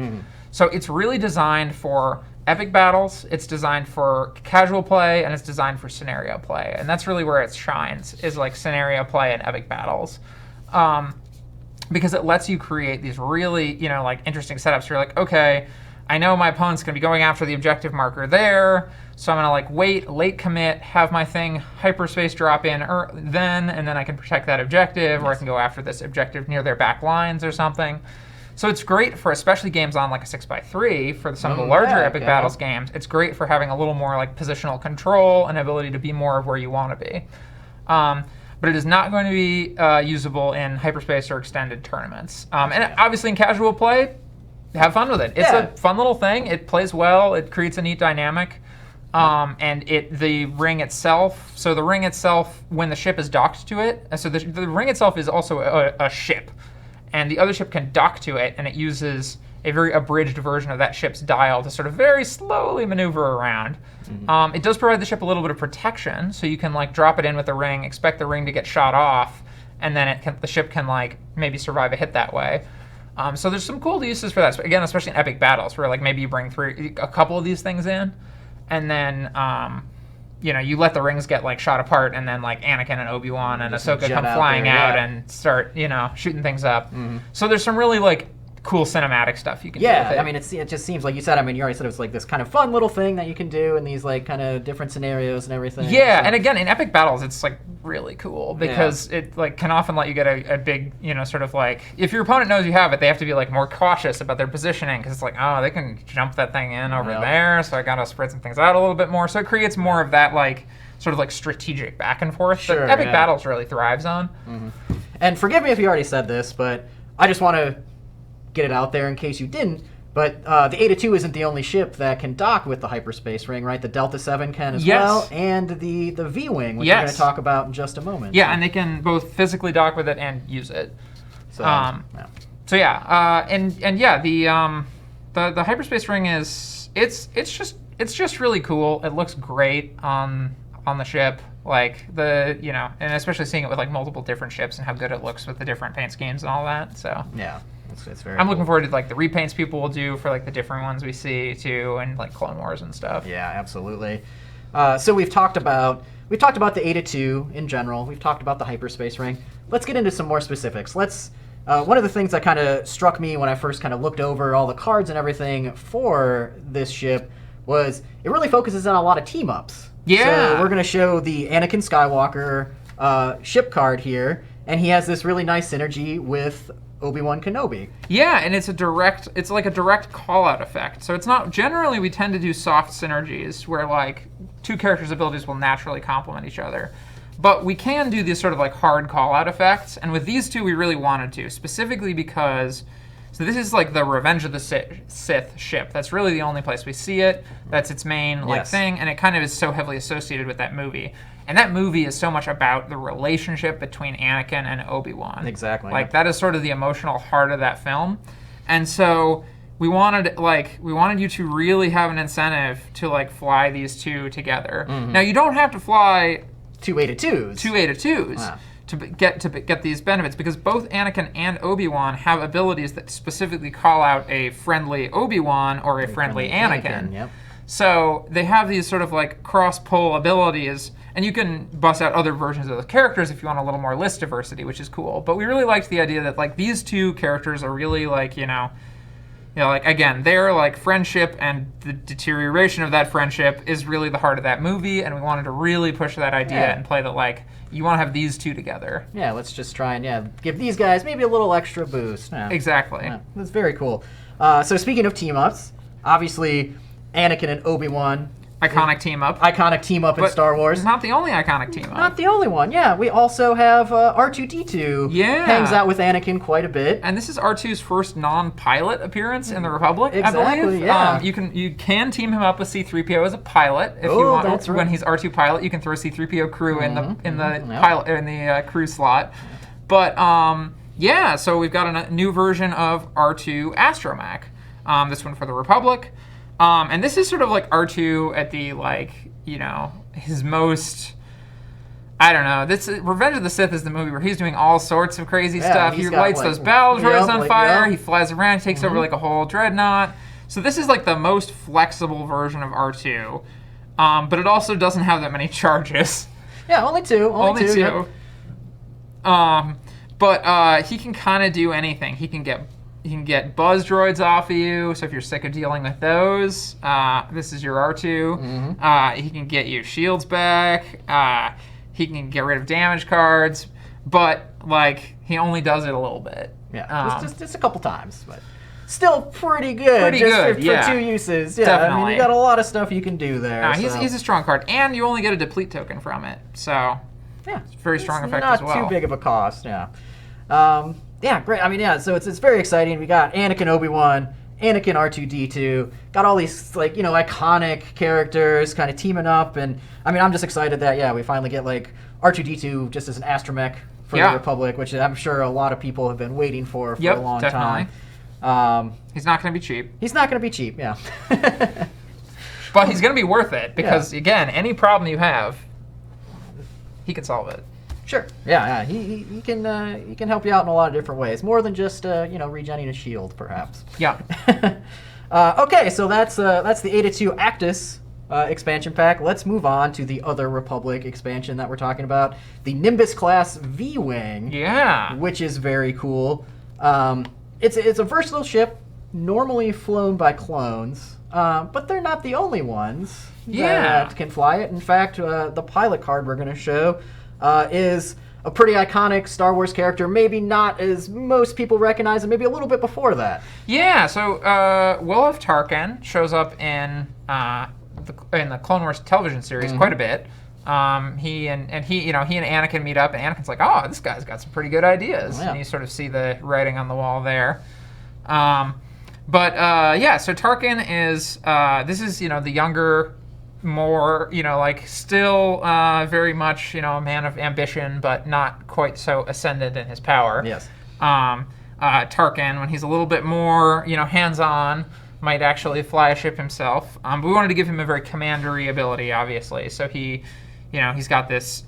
So it's really designed for epic battles, it's designed for casual play, and it's designed for scenario play. And that's really where it shines, is like scenario play and epic battles. Because it lets you create these really, like interesting setups. You're like, okay, I know my opponent's going to be going after the objective marker there, so I'm going to like wait, late commit, have my thing hyperspace drop in then, and then I can protect that objective, or I can go after this objective near their back lines or something. So it's great for especially games on like a 6x3, for some of the larger epic battles games. It's great for having a little more like positional control and ability to be more of where you want to be. But it is not going to be usable in hyperspace or extended tournaments. And obviously in casual play, have fun with it. It's a fun little thing. It plays well. It creates a neat dynamic. And the ring itself, so the ring itself, when the ship is docked to it, so the ring itself is also a ship. And the other ship can dock to it, and it uses a very abridged version of that ship's dial to sort of very slowly maneuver around. It does provide the ship a little bit of protection, so you can like drop it in with the ring, expect the ring to get shot off, and then the ship can like maybe survive a hit that way. So there's some cool uses for that. So again, especially in epic battles, where like maybe you bring a couple of these things in, and then you let the rings get like shot apart, and then like Anakin and Obi-Wan and Ahsoka come flying out and start shooting things up. So there's some really like cool cinematic stuff you can do with it. I mean, it just seems like you said. I mean, you already said it was like this kind of fun little thing that you can do in these like kind of different scenarios and everything. Yeah, and again, in epic battles, it's like really cool because it like can often let you get a big, sort of like, if your opponent knows you have it, they have to be like more cautious about their positioning, because it's like, oh, they can jump that thing in over there, so I gotta spread some things out a little bit more. So it creates more of that like sort of like strategic back and forth that epic battles really thrives on. And forgive me if you already said this, but I just want to get it out there in case you didn't. But the Eta 2 isn't the only ship that can dock with the Hyperspace Ring, right? The Delta 7 can as well, and the V-Wing, which we're going to talk about in just a moment. Yeah, and they can both physically dock with it and use it. The Hyperspace Ring is it's just really cool. It looks great on on the ship, like and especially seeing it with like multiple different ships and how good it looks with the different paint schemes and all that. So yeah, it's very. I'm looking forward to like the repaints people will do for like the different ones we see too, and like Clone Wars and stuff. Yeah, absolutely. So we've talked about the Eta 2 in general. We've talked about the hyperspace ring. Let's get into some more specifics. One of the things that kind of struck me when I first kind of looked over all the cards and everything for this ship was it really focuses on a lot of team-ups. Yeah. So we're going to show the Anakin Skywalker ship card here, and he has this really nice synergy with Obi-Wan Kenobi. Yeah, and it's like a direct call-out effect. So it's not, generally we tend to do soft synergies where like two characters' abilities will naturally complement each other. But we can do these sort of like hard call-out effects, and with these two we really wanted to, specifically because, so this is like the Revenge of the Sith ship. That's really the only place we see it. That's its main thing, and it kind of is so heavily associated with that movie. And that movie is so much about the relationship between Anakin and Obi-Wan. Exactly. Like that is sort of the emotional heart of that film. And so we wanted you to really have an incentive to like fly these two together. Mm-hmm. Now you don't have to fly two Eta 2s. Wow. to get these benefits, because both Anakin and Obi-Wan have abilities that specifically call out a friendly Obi-Wan or a friendly Anakin. Yep. So they have these sort of like cross-pull abilities, and you can bust out other versions of the characters if you want a little more list diversity, which is cool. But we really liked the idea that like these two characters are really like, like again, their like friendship and the deterioration of that friendship is really the heart of that movie, and we wanted to really push that idea and play that like you want to have these two together. Yeah, let's just try and give these guys maybe a little extra boost. Yeah. Exactly. Yeah, that's very cool. So speaking of team-ups, obviously Anakin and Obi-Wan. Iconic team up in Star Wars. It's not the only iconic team up. Not the only one, yeah. We also have R2-D2 hangs out with Anakin quite a bit. And this is R2's first non-pilot appearance in the Republic, exactly, I believe. Yeah. You can team him up with C-3PO as a pilot if you want. That's right. When he's R2 pilot, you can throw C-3PO crew in the crew slot. But so we've got a new version of R2 Astromach. This one for the Republic. And this is sort of like R2 at the, his most, I don't know. This Revenge of the Sith is the movie where he's doing all sorts of crazy stuff. He lights those battle droids on fire. He flies around. He takes over like a whole dreadnought. So this is like the most flexible version of R2. But it also doesn't have that many charges. Yeah, only two. Only two. Yep. But he can kind of do anything. He can get buzz droids off of you, so if you're sick of dealing with those, this is your R2. Mm-hmm. He can get you shields back. He can get rid of damage cards, but he only does it a little bit. Yeah, just a couple times, but still pretty good. For two uses. Yeah, definitely. I mean, you got a lot of stuff you can do there. He's a strong card, and you only get a deplete token from it, so yeah, it's very strong effect as well. Not too big of a cost. Yeah. Yeah, great. I mean, so it's very exciting. We got Anakin Obi-Wan, Anakin R2-D2, got all these iconic characters kind of teaming up, and I mean, I'm just excited that we finally get R2-D2 just as an astromech for the Republic, which I'm sure a lot of people have been waiting for a long time. He's not going to be cheap. He's not going to be cheap, yeah. But he's going to be worth it because again, any problem you have, he can solve it. Sure. Yeah. He can help you out in a lot of different ways, more than just regenning a shield, perhaps. Yeah. Okay, so that's the Eta 2 Actus expansion pack. Let's move on to the other Republic expansion that we're talking about, the Nimbus class V-wing. Yeah. Which is very cool. It's a versatile ship, normally flown by clones, but they're not the only ones that can fly it. In fact, the pilot card we're going to show is a pretty iconic Star Wars character, maybe not as most people recognize him, maybe a little bit before that. Yeah, so Willow of Tarkin shows up in the Clone Wars television series quite a bit. He and Anakin meet up, and Anakin's like, oh, this guy's got some pretty good ideas. And you sort of see the writing on the wall there. So Tarkin is, this is, the younger, more, still very much, a man of ambition, but not quite so ascendant in his power. Yes. Tarkin, when he's a little bit more, hands-on, might actually fly a ship himself. But we wanted to give him a very commandery ability, obviously. So he he's got this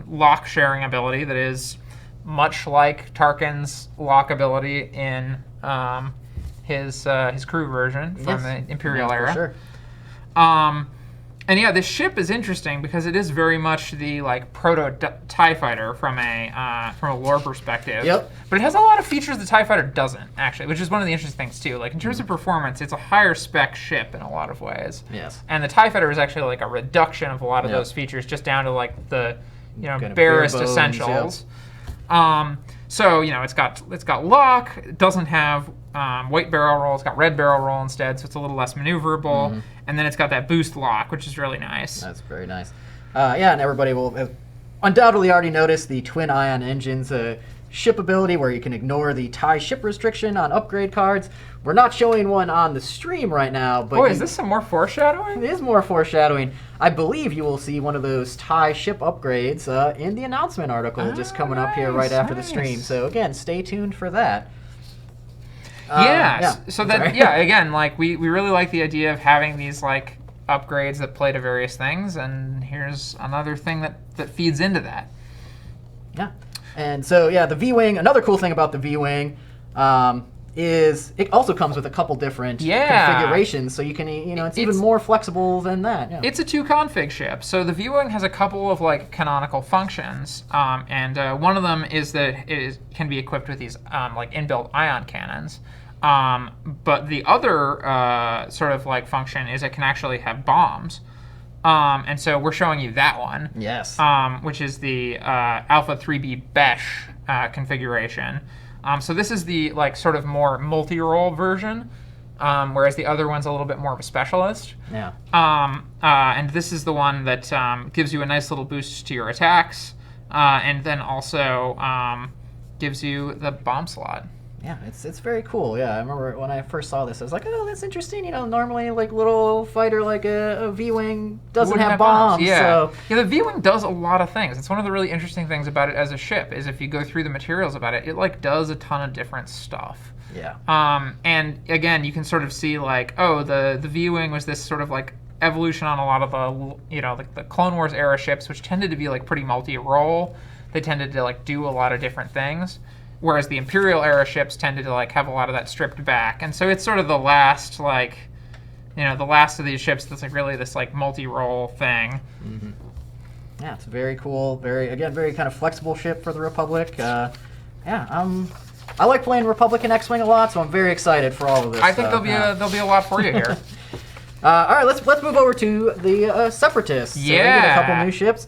lock sharing ability that is much like Tarkin's lock ability in his crew version from the Imperial era. For sure. And yeah, this ship is interesting because it is very much the like proto TIE fighter from a lore perspective. Yep. But it has a lot of features the TIE fighter doesn't actually, which is one of the interesting things too. Like in terms of performance, it's a higher spec ship in a lot of ways. Yes. And the TIE fighter is actually like a reduction of a lot of those features, just down to like the Kind of barest bare bones, essentials. So it's got lock. It doesn't have white barrel roll. It's got red barrel roll instead, so it's a little less maneuverable. And then it's got that boost lock, which is really nice. That's very nice. And everybody will undoubtedly already noticed the twin ion engines ship ability, where you can ignore the TIE ship restriction on upgrade cards. We're not showing one on the stream right now, but boy, is this some more foreshadowing? It is more foreshadowing. I believe you will see one of those TIE ship upgrades in the announcement article just coming up here right after the stream. So again, stay tuned for that. Again, like we really like the idea of having these like upgrades that play to various things, and here's another thing that feeds into that. Yeah. And so the V-Wing, another cool thing about the V-Wing is it also comes with a couple different configurations, so you can, it's even more flexible than that. Yeah. It's a 2-config ship, so the V-Wing has a couple of like canonical functions, and one of them is that it can be equipped with these like inbuilt ion cannons. But the other sort of like function is it can actually have bombs. And so we're showing you that one. Yes. Which is the Alpha 3B Besh configuration. So this is the like sort of more multi-role version, whereas the other one's a little bit more of a specialist. Yeah. And this is the one that gives you a nice little boost to your attacks, and then also gives you the bomb slot. Yeah, it's very cool. Yeah, I remember when I first saw this, I was like, oh, that's interesting. Normally like little fighter like a V-Wing doesn't have bombs. Yeah. So. Yeah, the V-Wing does a lot of things. It's one of the really interesting things about it as a ship is if you go through the materials about it, it like does a ton of different stuff. Yeah. And again, you can sort of see like, oh, the V-Wing was this sort of like evolution on a lot of the like the Clone Wars era ships, which tended to be like pretty multi-role. They tended to like do a lot of different things. Whereas the Imperial era ships tended to like have a lot of that stripped back, and so it's sort of the last like, the last of these ships that's like really this like multi-role thing. Mm-hmm. Yeah, it's very cool. Very kind of flexible ship for the Republic. I like playing Republic and X-Wing a lot, so I'm very excited for all of this. I think there'll be a lot for you here. All right, let's move over to the Separatists. Yeah, so we get a couple new ships,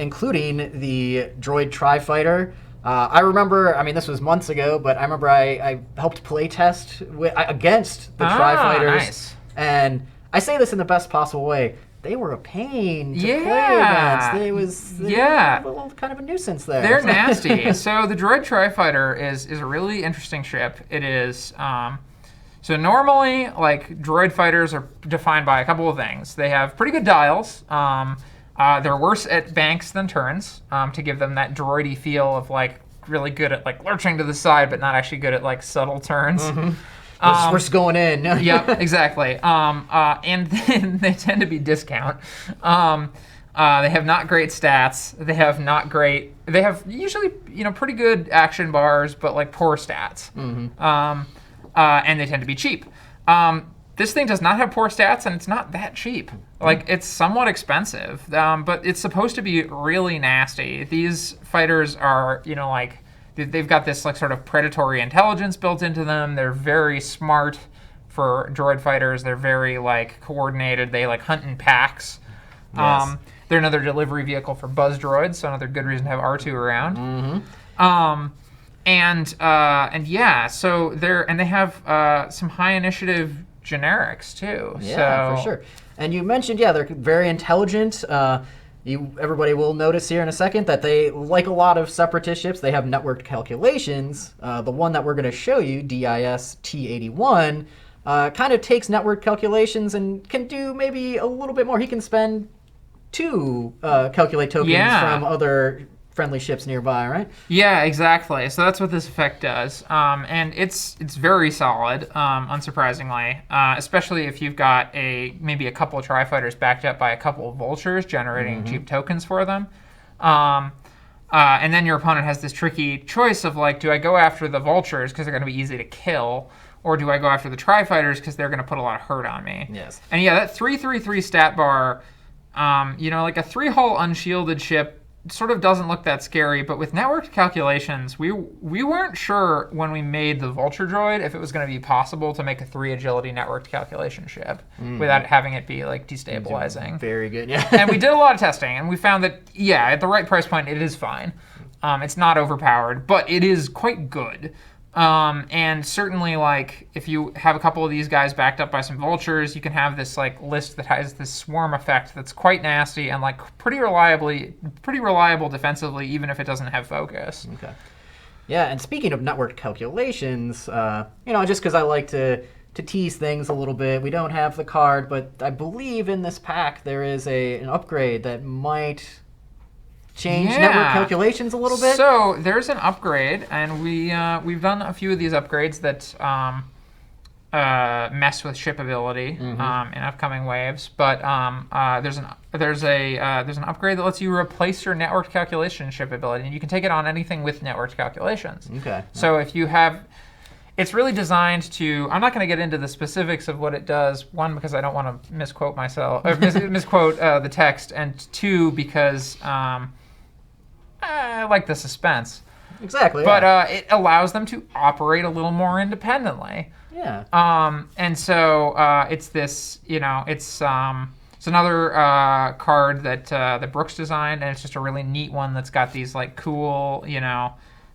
including the Droid Tri Fighter. I remember, this was months ago, but I remember I helped play test against the Tri Fighters. Nice. And I say this in the best possible way. They were a pain to play against. They were a little kind of a nuisance there. They're nasty. So the Droid Tri Fighter is a really interesting ship. It is, so normally, like, droid fighters are defined by a couple of things. They have pretty good dials. They're worse at banks than turns, to give them that droidy feel of like really good at like lurching to the side, but not actually good at like subtle turns. Mm-hmm. We're just going in. Yeah, exactly. And then they tend to be discount. They have not great stats. They have usually pretty good action bars, but like poor stats. Mm-hmm. And they tend to be cheap. This thing does not have poor stats, and it's not that cheap. Like, it's somewhat expensive, but it's supposed to be really nasty. These fighters are, they've got this, like, sort of predatory intelligence built into them. They're very smart for droid fighters. They're very, like, coordinated. They, like, hunt in packs. Yes. They're another delivery vehicle for buzz droids, so another good reason to have R2 around. Mm-hmm. So they have some high initiative generics too. Yeah, for sure. And you mentioned, they're very intelligent. Everybody will notice here in a second that they, like a lot of Separatist ships, they have networked calculations. The one that we're going to show you, DIS T81, kind of takes network calculations and can do maybe a little bit more. He can spend 2 calculate tokens friendly ships nearby, right? Yeah, exactly. So that's what this effect does, and it's very solid, unsurprisingly. Especially if you've got maybe a couple of Tri Fighters backed up by a couple of Vultures generating cheap tokens for them. And then your opponent has this tricky choice of like, do I go after the Vultures because they're going to be easy to kill, or do I go after the Tri Fighters because they're going to put a lot of hurt on me? Yes. And yeah, that 3/3/3 stat bar, like a 3-hull unshielded ship sort of doesn't look that scary, but with networked calculations, we weren't sure when we made the Vulture droid if it was going to be possible to make a 3 agility networked calculation ship without having it be like destabilizing. Very good, yeah. And we did a lot of testing, and we found that, yeah, at the right price point, it is fine. It's not overpowered, but it is quite good. And certainly, like, if you have a couple of these guys backed up by some Vultures, you can have this like list that has this swarm effect that's quite nasty and like pretty reliable defensively, even if it doesn't have focus. Okay. Yeah, and speaking of network calculations, just because I like to tease things a little bit, we don't have the card, but I believe in this pack there is an upgrade that might change network calculations a little bit. So there's an upgrade, and we've done a few of these upgrades that mess with ship ability in upcoming waves. But there's an upgrade that lets you replace your networked calculation ship ability, and you can take it on anything with networked calculations. Okay. So if you have, it's really designed to. I'm not going to get into the specifics of what it does. One, because I don't want to misquote myself, or misquote the text, and two, because I like the suspense. Exactly. But it allows them to operate a little more independently. Yeah. And so it's this, it's another card that Brooks designed, and it's just a really neat one that's got these like cool,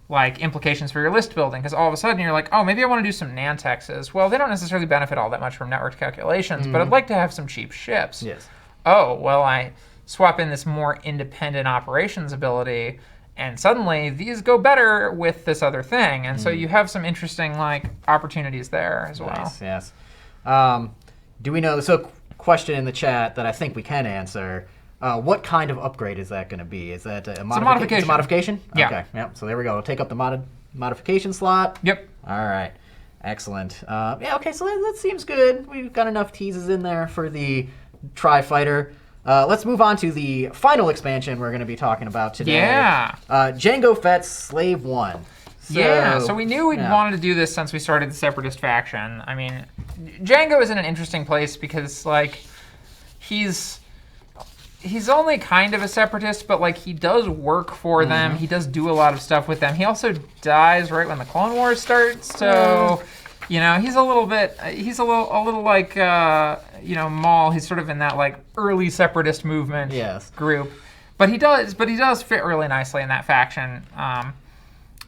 like implications for your list building. Because all of a sudden you're like, oh, maybe I want to do some Nantexes. Well, they don't necessarily benefit all that much from networked calculations, but I'd like to have some cheap ships. Yes. Oh, well, I swap in this more independent operations ability, and suddenly these go better with this other thing. And so you have some interesting like opportunities there as well. Nice, yes. Do we know, so question in the chat that I think we can answer, what kind of upgrade is that going to be? Is that a modification? It's a modification? Yeah. Okay, yep. So there we go. We'll take up the modification slot. Yep. All right. Excellent. Okay, so that seems good. We've got enough teases in there for the Tri Fighter. Let's move on to the final expansion we're going to be talking about today. Yeah. Jango Fett's Slave 1. So we knew we'd wanted to do this since we started the Separatist faction. I mean, Jango is in an interesting place because, like, he's only kind of a Separatist, but, like, he does work for them. He does do a lot of stuff with them. He also dies right when the Clone Wars starts, so... he's a little like, Maul. He's sort of in that like early Separatist movement group, but he does fit really nicely in that faction,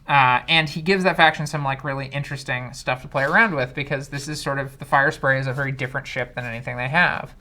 and he gives that faction some like really interesting stuff to play around with because this is sort of the Fire Spray is a very different ship than anything they have.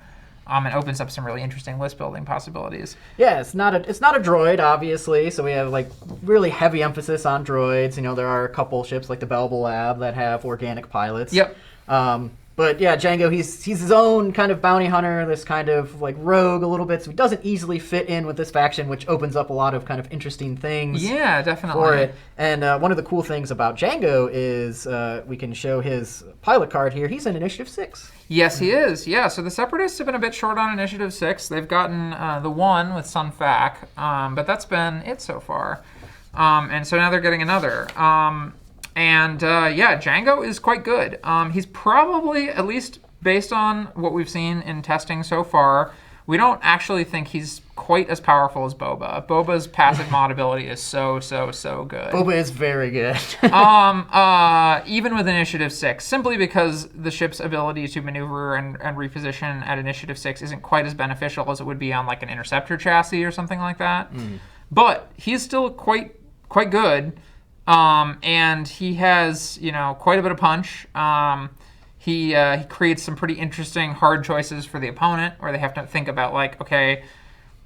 And opens up some really interesting list building possibilities. Yeah, it's not a droid, obviously. So we have like really heavy emphasis on droids. There are a couple ships like the Belba Lab that have organic pilots. Yep. But yeah, Jango, he's his own kind of bounty hunter, this kind of like rogue a little bit, so he doesn't easily fit in with this faction, which opens up a lot of kind of interesting things. Yeah, definitely. For it. And one of the cool things about Jango is we can show his pilot card here. He's in Initiative 6. Yes, he is. Yeah, so the Separatists have been a bit short on Initiative 6. They've gotten the 1 with Sun Fac, but that's been it so far. And so now they're getting another. Jango is quite good. He's probably, at least based on what we've seen in testing so far, we don't actually think he's quite as powerful as Boba. Boba's passive mod ability is so good. Boba is very good. Even with Initiative 6, simply because the ship's ability to maneuver and reposition at Initiative 6 isn't quite as beneficial as it would be on like an Interceptor chassis or something like that. But he's still quite good. And he has, quite a bit of punch. He creates some pretty interesting hard choices for the opponent, where they have to think about like, okay,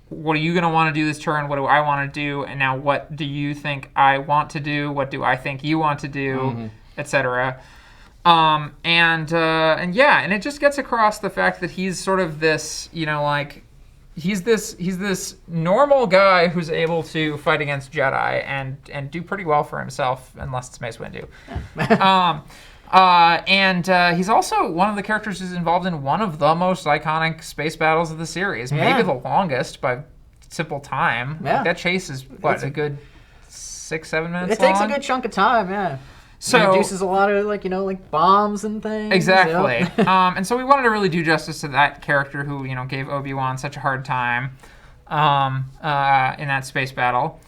what are you going to want to do this turn? What do I want to do? And now what do you think I want to do? What do I think you want to do? Etc. And it just gets across the fact that he's sort of this, he's this normal guy who's able to fight against Jedi and do pretty well for himself, unless it's Mace Windu. And he's also one of the characters who's involved in one of the most iconic space battles of the series, maybe the longest by simple time. Yeah. Like, that chase is a good 6-7 minutes It takes a good chunk of time, yeah. So it introduces a lot of like bombs and things. Exactly. And so we wanted to really do justice to that character who gave Obi-Wan such a hard time in that space battle.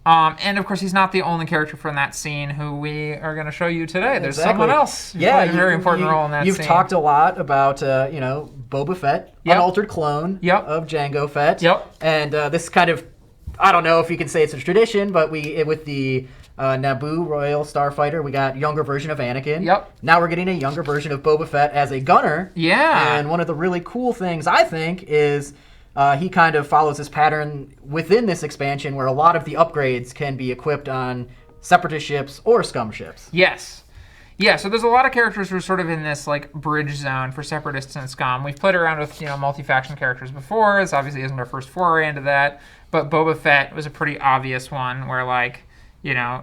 And of course, he's not the only character from that scene who we are going to show you today. There's someone else who played a very important role in that scene. You've talked a lot about Boba Fett, unaltered clone of Jango Fett. Yep. And this kind of, I don't know if you can say it's a tradition, but with the Naboo Royal Starfighter, we got younger version of Anakin. Yep. Now we're getting a younger version of Boba Fett as a gunner. Yeah. And one of the really cool things, I think, is he kind of follows this pattern within this expansion where a lot of the upgrades can be equipped on Separatist ships or Scum ships. Yes. Yeah, so there's a lot of characters who are sort of in this like bridge zone for Separatists and Scum. We've played around with multi-faction characters before. This obviously isn't our first foray into that, but Boba Fett was a pretty obvious one where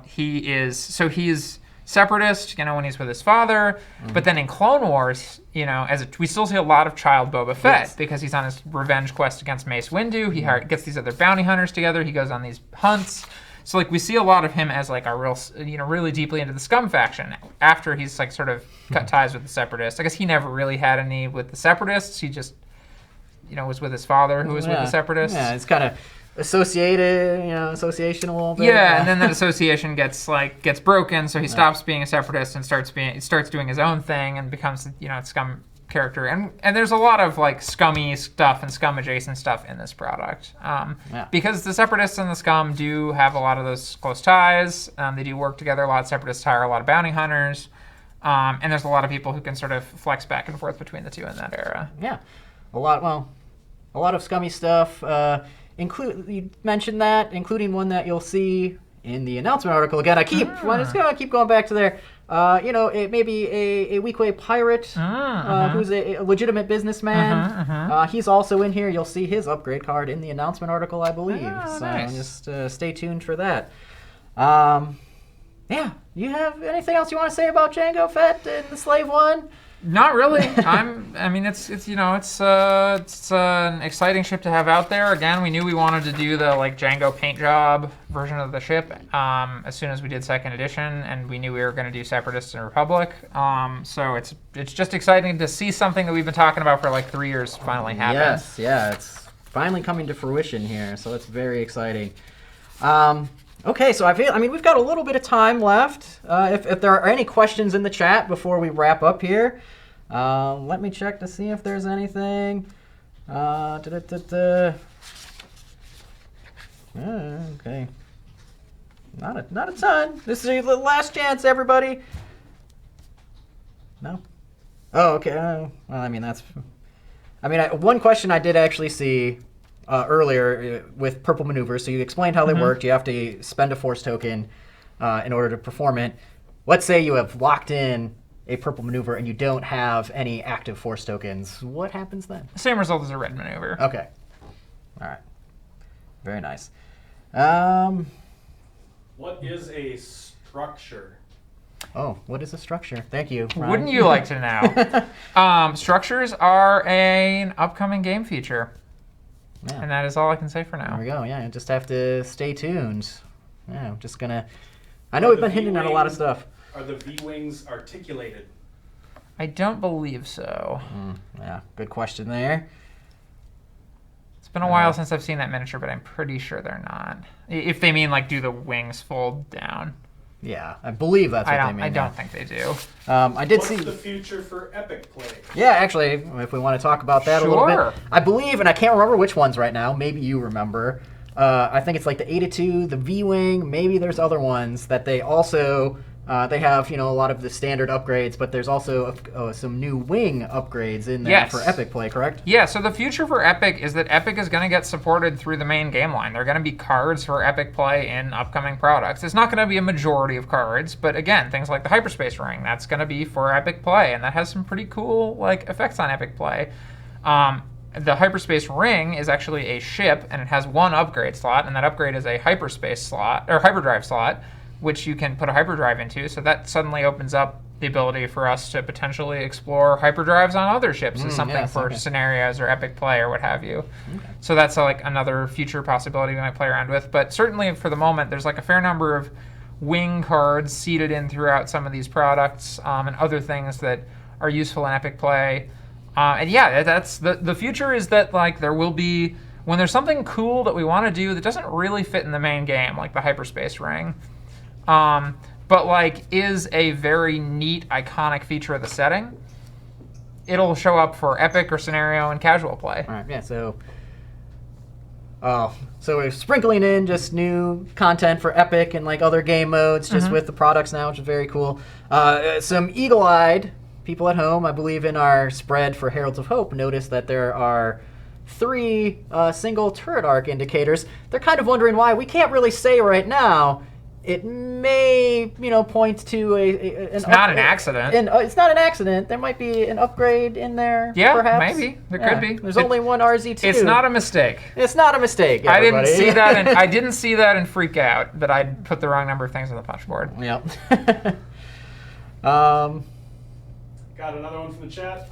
he's Separatist, when he's with his father, but then in Clone Wars, we still see a lot of child Boba Fett because he's on his revenge quest against Mace Windu. He gets these other bounty hunters together. He goes on these hunts. So we see a lot of him as a real, really deeply into the Scum faction after he's sort of cut ties with the Separatists. I guess he never really had any with the Separatists. He just, was with his father who was with the Separatists. Yeah, it's kind of associated, association a little bit. Yeah, and then that association gets broken, so he stops being a Separatist and starts doing his own thing and becomes a Scum character. And there's a lot of scummy stuff and Scum adjacent stuff in this product, because the Separatists and the Scum do have a lot of those close ties. They do work together a lot. Separatists hire a lot of bounty hunters, and there's a lot of people who can sort of flex back and forth between the two in that era. Yeah, a lot of scummy stuff. You mentioned that, including one that you'll see in the announcement article. Again, I just gonna keep going back to there. It may be a Weequay pirate who's a legitimate businessman. He's also in here. You'll see his upgrade card in the announcement article, I believe. Nice. Just stay tuned for that. Yeah. You have anything else you want to say about Jango Fett and the Slave One? Not really. It's an exciting ship to have out there. Again, we knew we wanted to do the Jango paint job version of the ship as soon as we did second edition, and we knew we were going to do Separatists and Republic. So it's just exciting to see something that we've been talking about for 3 years finally happen. Yes, yeah, it's finally coming to fruition here. So it's very exciting. Okay, so we've got a little bit of time left. If there are any questions in the chat before we wrap up here, let me check to see if there's anything. Okay. Not a ton. This is the last chance, everybody. No? Oh, okay. One question I did actually see earlier with purple maneuvers. So you explained how they worked. You have to spend a force token in order to perform it. Let's say you have locked in a purple maneuver and you don't have any active force tokens. What happens then? Same result as a red maneuver. Okay. All right. Very nice. What is a structure? Oh, what is a structure? Thank you, Ryan. Wouldn't you like to know? Structures are an upcoming game feature. Yeah. And that is all I can say for now. There we go. Yeah, you just have to stay tuned. Yeah, I'm just gonna. I know we've been hinting at a lot of stuff. Are the V-wings articulated? I don't believe so. Yeah, good question there. It's been a while since I've seen that miniature, but I'm pretty sure they're not. If they mean do the wings fold down. Yeah, I believe that's what they mean. I don't think they do. I did see. What's the future for epic play? Yeah, actually, if we want to talk about that a little bit. I believe, and I can't remember which ones right now. Maybe you remember. I think it's the Eta-2, the V-Wing. Maybe there's other ones that they also. They have, a lot of the standard upgrades, but there's also some new wing upgrades in there for Epic play, correct? Yeah, so the future for Epic is that Epic is going to get supported through the main game line. There are going to be cards for Epic play in upcoming products. It's not going to be a majority of cards, but again, things like the Hyperspace Ring, that's going to be for Epic play, and that has some pretty cool effects on Epic play. the Hyperspace Ring is actually a ship, and it has one upgrade slot, and that upgrade is a hyperspace slot, or hyperdrive slot, which you can put a hyperdrive into. So that suddenly opens up the ability for us to potentially explore hyperdrives on other ships as something for scenarios or epic play or what have you. Okay. So that's like another future possibility we might play around with. But certainly for the moment, there's like a fair number of wing cards seeded in throughout some of these products and other things that are useful in epic play. And yeah, that's the future is that like there will be, when there's something cool that we want to do that doesn't really fit in the main game, like the Hyperspace Ring, but like is a very neat, iconic feature of the setting, it'll show up for epic or scenario and casual play. All right, yeah, so we're sprinkling in just new content for epic and like other game modes just with the products now, which is very cool. Some eagle-eyed people at home, I believe in our spread for Heralds of Hope, noticed that there are 3 single turret arc indicators. They're kind of wondering why. We can't really say right now. It may, point to it's not an accident. It's not an accident. There might be an upgrade in there. Yeah, perhaps. maybe there could be. There's only one RZ2. It's not a mistake. It's not a mistake. I didn't see that, and I didn't see that and freak out that I'd put the wrong number of things on the punch board. Yep. Got another one from the chat.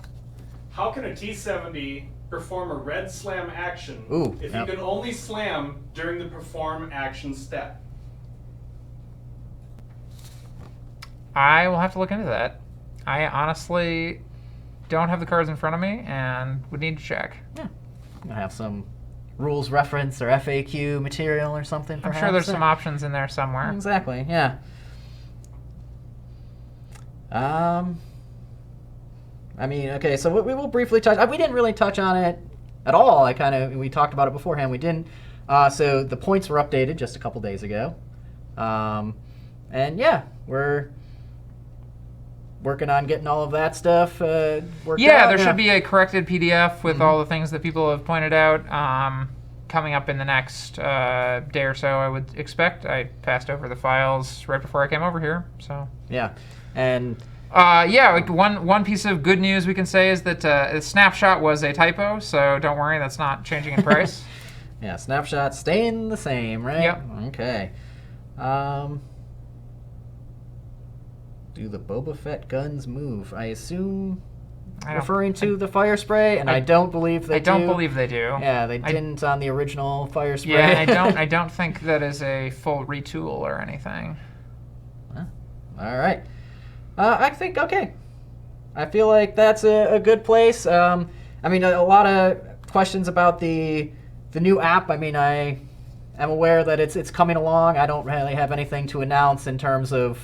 How can a T-70 perform a red slam action if you can only slam during the perform action step? I will have to look into that. I honestly don't have the cards in front of me and would need to check. Yeah. I have some rules reference or FAQ material or something, perhaps. I'm sure there's some options in there somewhere. Exactly, yeah. I mean, okay, so we will briefly touch. We didn't really touch on it at all. We talked about it beforehand. We didn't. So the points were updated just a couple days ago. And yeah, we're working on getting all of that stuff worked out. There should be a corrected PDF with all the things that people have pointed out coming up in the next day or so, I would expect. I passed over the files right before I came over here, so. Yeah, and... one piece of good news we can say is that the snapshot was a typo, so don't worry, that's not changing in price. Yeah, snapshot staying the same, right? Yep. Okay. Do the Boba Fett guns move? I assume referring to the fire spray, and I don't believe they do. I don't believe they do. Yeah, they didn't on the original fire spray. Yeah, I don't think that is a full retool or anything. All right. I think, okay. I feel like that's a good place. I mean, a lot of questions about the new app. I mean, I am aware that it's coming along. I don't really have anything to announce in terms of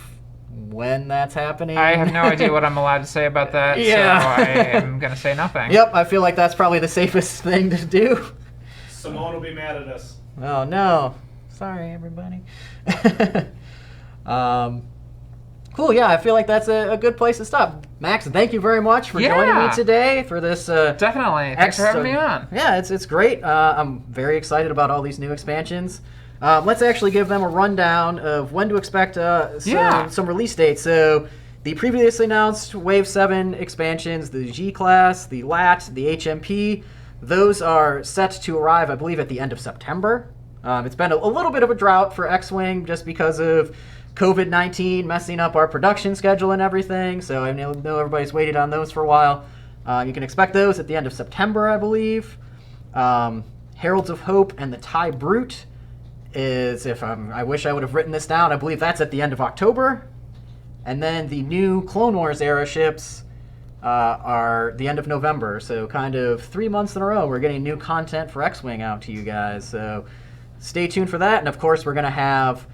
when that's happening. I have no idea what I'm allowed to say about that, so I am going to say nothing. Yep, I feel like that's probably the safest thing to do. Simone will be mad at us. Oh, no. Sorry, everybody. Cool, yeah, I feel like that's a good place to stop. Max, thank you very much for joining me today for this. Definitely. Thanks for having me on. Yeah, it's great. I'm very excited about all these new expansions. Let's actually give them a rundown of when to expect some release dates. So the previously announced Wave 7 expansions, the G-Class, the LAT, the HMP, those are set to arrive, I believe, at the end of September. It's been a little bit of a drought for X-Wing just because of COVID-19 messing up our production schedule and everything. So I know everybody's waited on those for a while. You can expect those at the end of September, I believe. Heralds of Hope and the TIE Brute is, I wish I would have written this down, I believe that's at the end of October. And then the new Clone Wars era ships are the end of November. So kind of 3 months in a row, we're getting new content for X-Wing out to you guys. So stay tuned for that. And of course, we're going to have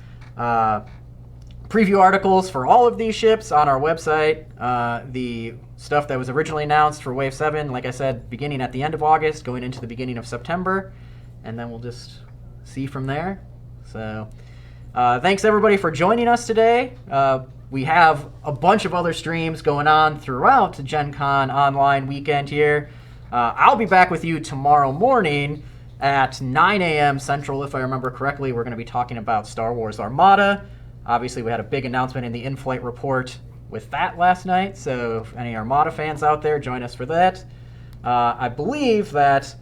preview articles for all of these ships on our website. The stuff that was originally announced for Wave 7, like I said, beginning at the end of August, going into the beginning of September. And then we'll just see from there. So thanks everybody for joining us today. We have a bunch of other streams going on throughout the GenCon online weekend here. I'll be back with you tomorrow morning at 9 a.m. Central, if I remember correctly. We're going to be talking about Star Wars Armada. Obviously, we had a big announcement in the in-flight report with that last night, so if any Armada fans out there, join us for that. I believe that...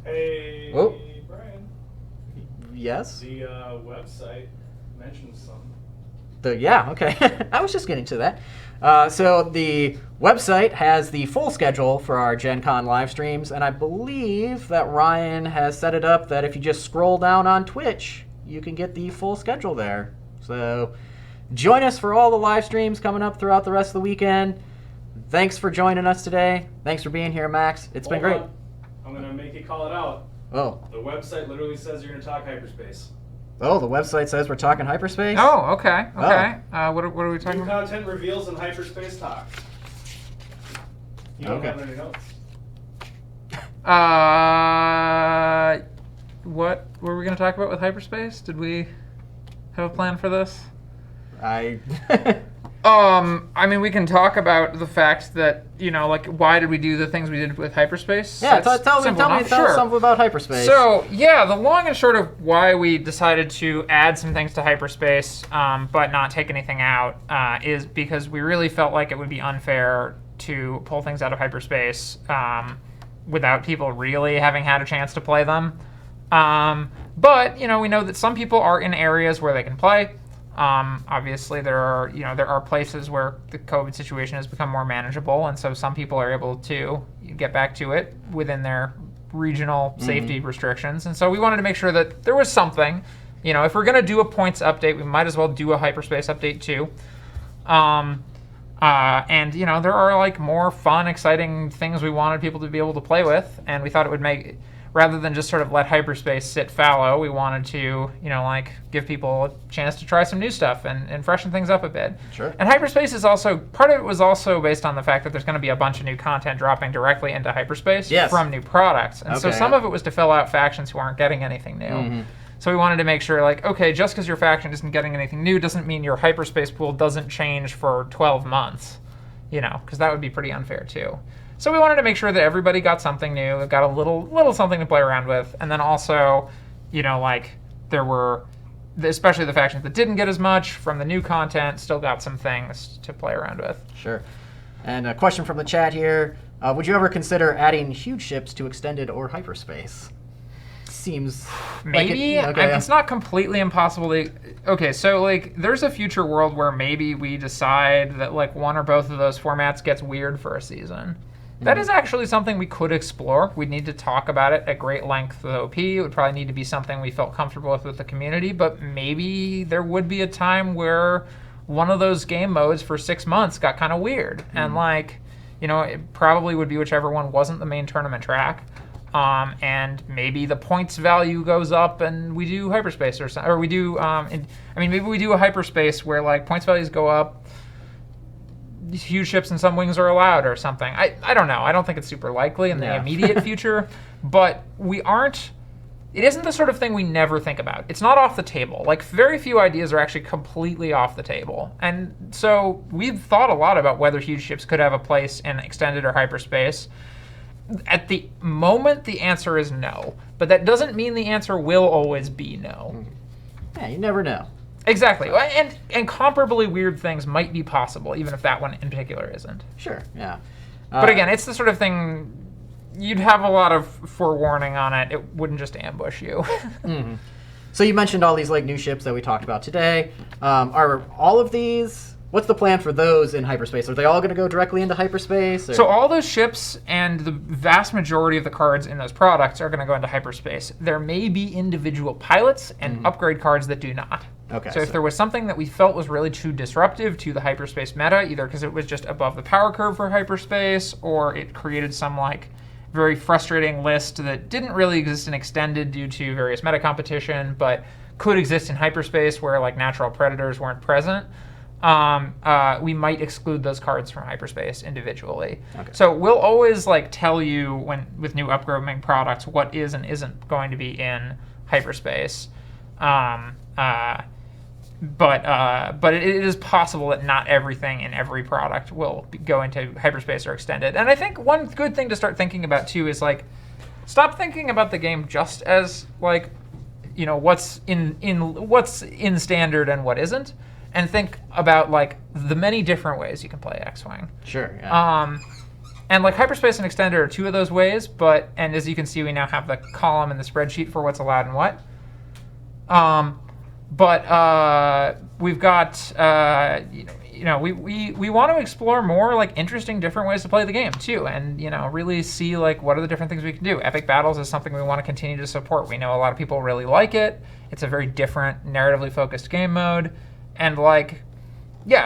Hey, Oh. Brian. Yes? The website mentions something. Yeah, okay. I was just getting to that. So the website has the full schedule for our GenCon live streams, and I believe that Ryan has set it up that if you just scroll down on Twitch, you can get the full schedule there. So join us for all the live streams coming up throughout the rest of the weekend. Thanks for joining us today. Thanks for being here, Max. It's been great. I'm going to make you call it out. Oh. The website literally says you're going to talk hyperspace. Oh, the website says we're talking hyperspace? Oh, okay. Okay. What are we talking New about? content reveals in hyperspace talk. You don't have any notes. What were we going to talk about with hyperspace? Did we have a plan for this? I mean, we can talk about the fact that, like, why did we do the things we did with hyperspace? Yeah, tell us something about hyperspace. So, yeah, the long and short of why we decided to add some things to hyperspace, but not take anything out, is because we really felt like it would be unfair to pull things out of hyperspace without people really having had a chance to play them. But, we know that some people are in areas where they can play. Obviously, there are places where the COVID situation has become more manageable, and so some people are able to get back to it within their regional safety restrictions. And so we wanted to make sure that there was something. If we're going to do a points update, we might as well do a hyperspace update too. And there are like more fun, exciting things we wanted people to be able to play with, and we thought it would make. Rather than just sort of let hyperspace sit fallow, we wanted to, give people a chance to try some new stuff and freshen things up a bit. Sure. And hyperspace is also, part of it was also based on the fact that there's going to be a bunch of new content dropping directly into hyperspace from new products. And so some of it was to fill out factions who aren't getting anything new. Mm-hmm. So we wanted to make sure, okay, just because your faction isn't getting anything new doesn't mean your hyperspace pool doesn't change for 12 months, because that would be pretty unfair too. So we wanted to make sure that everybody got something new, got a little something to play around with, and then also, there were, especially the factions that didn't get as much from the new content, still got some things to play around with. Sure. And a question from the chat here: would you ever consider adding huge ships to extended or hyperspace? Seems maybe. It's not completely impossible to. Okay, so there's a future world where maybe we decide that one or both of those formats gets weird for a season. That is actually something we could explore. We'd need to talk about it at great length with OP. It would probably need to be something we felt comfortable with the community, but maybe there would be a time where one of those game modes for 6 months got kind of weird. And it probably would be whichever one wasn't the main tournament track. And maybe the points value goes up and we do hyperspace or something. Or we do, maybe we do a hyperspace where points values go up, huge ships and some wings are allowed or something. I don't know. I don't think it's super likely in the immediate future, but it isn't the sort of thing we never think about. It's not off the table. Very few ideas are actually completely off the table. And so we've thought a lot about whether huge ships could have a place in extended or hyperspace. At the moment, the answer is no, but that doesn't mean the answer will always be no. Yeah, you never know. Exactly, and comparably weird things might be possible, even if that one in particular isn't. Sure, yeah. But again, it's the sort of thing, you'd have a lot of forewarning on it. It wouldn't just ambush you. Mm-hmm. So you mentioned all these new ships that we talked about today. Are all of these... What's the plan for those in hyperspace? Are they all going to go directly into hyperspace? Or? So all those ships and the vast majority of the cards in those products are going to go into hyperspace. There may be individual pilots and upgrade cards that do not. Okay. So if there was something that we felt was really too disruptive to the hyperspace meta, either because it was just above the power curve for hyperspace, or it created some very frustrating list that didn't really exist in extended due to various meta competition, but could exist in hyperspace where natural predators weren't present, we might exclude those cards from hyperspace individually. Okay. So we'll always tell you with new upgrading products what is and isn't going to be in hyperspace. But it is possible that not everything in every product will go into hyperspace or extended. And I think one good thing to start thinking about too is stop thinking about the game just as what's in standard and what isn't. And think about the many different ways you can play X-Wing. Sure. Yeah. And like Hyperspace and Extended are two of those ways, and as you can see, we now have the column in the spreadsheet for what's allowed and what. But we've got, we want to explore more like interesting, different ways to play the game too, and really see like what are the different things we can do. Epic Battles is something we want to continue to support. We know a lot of people really like it. It's a very different, narratively focused game mode, and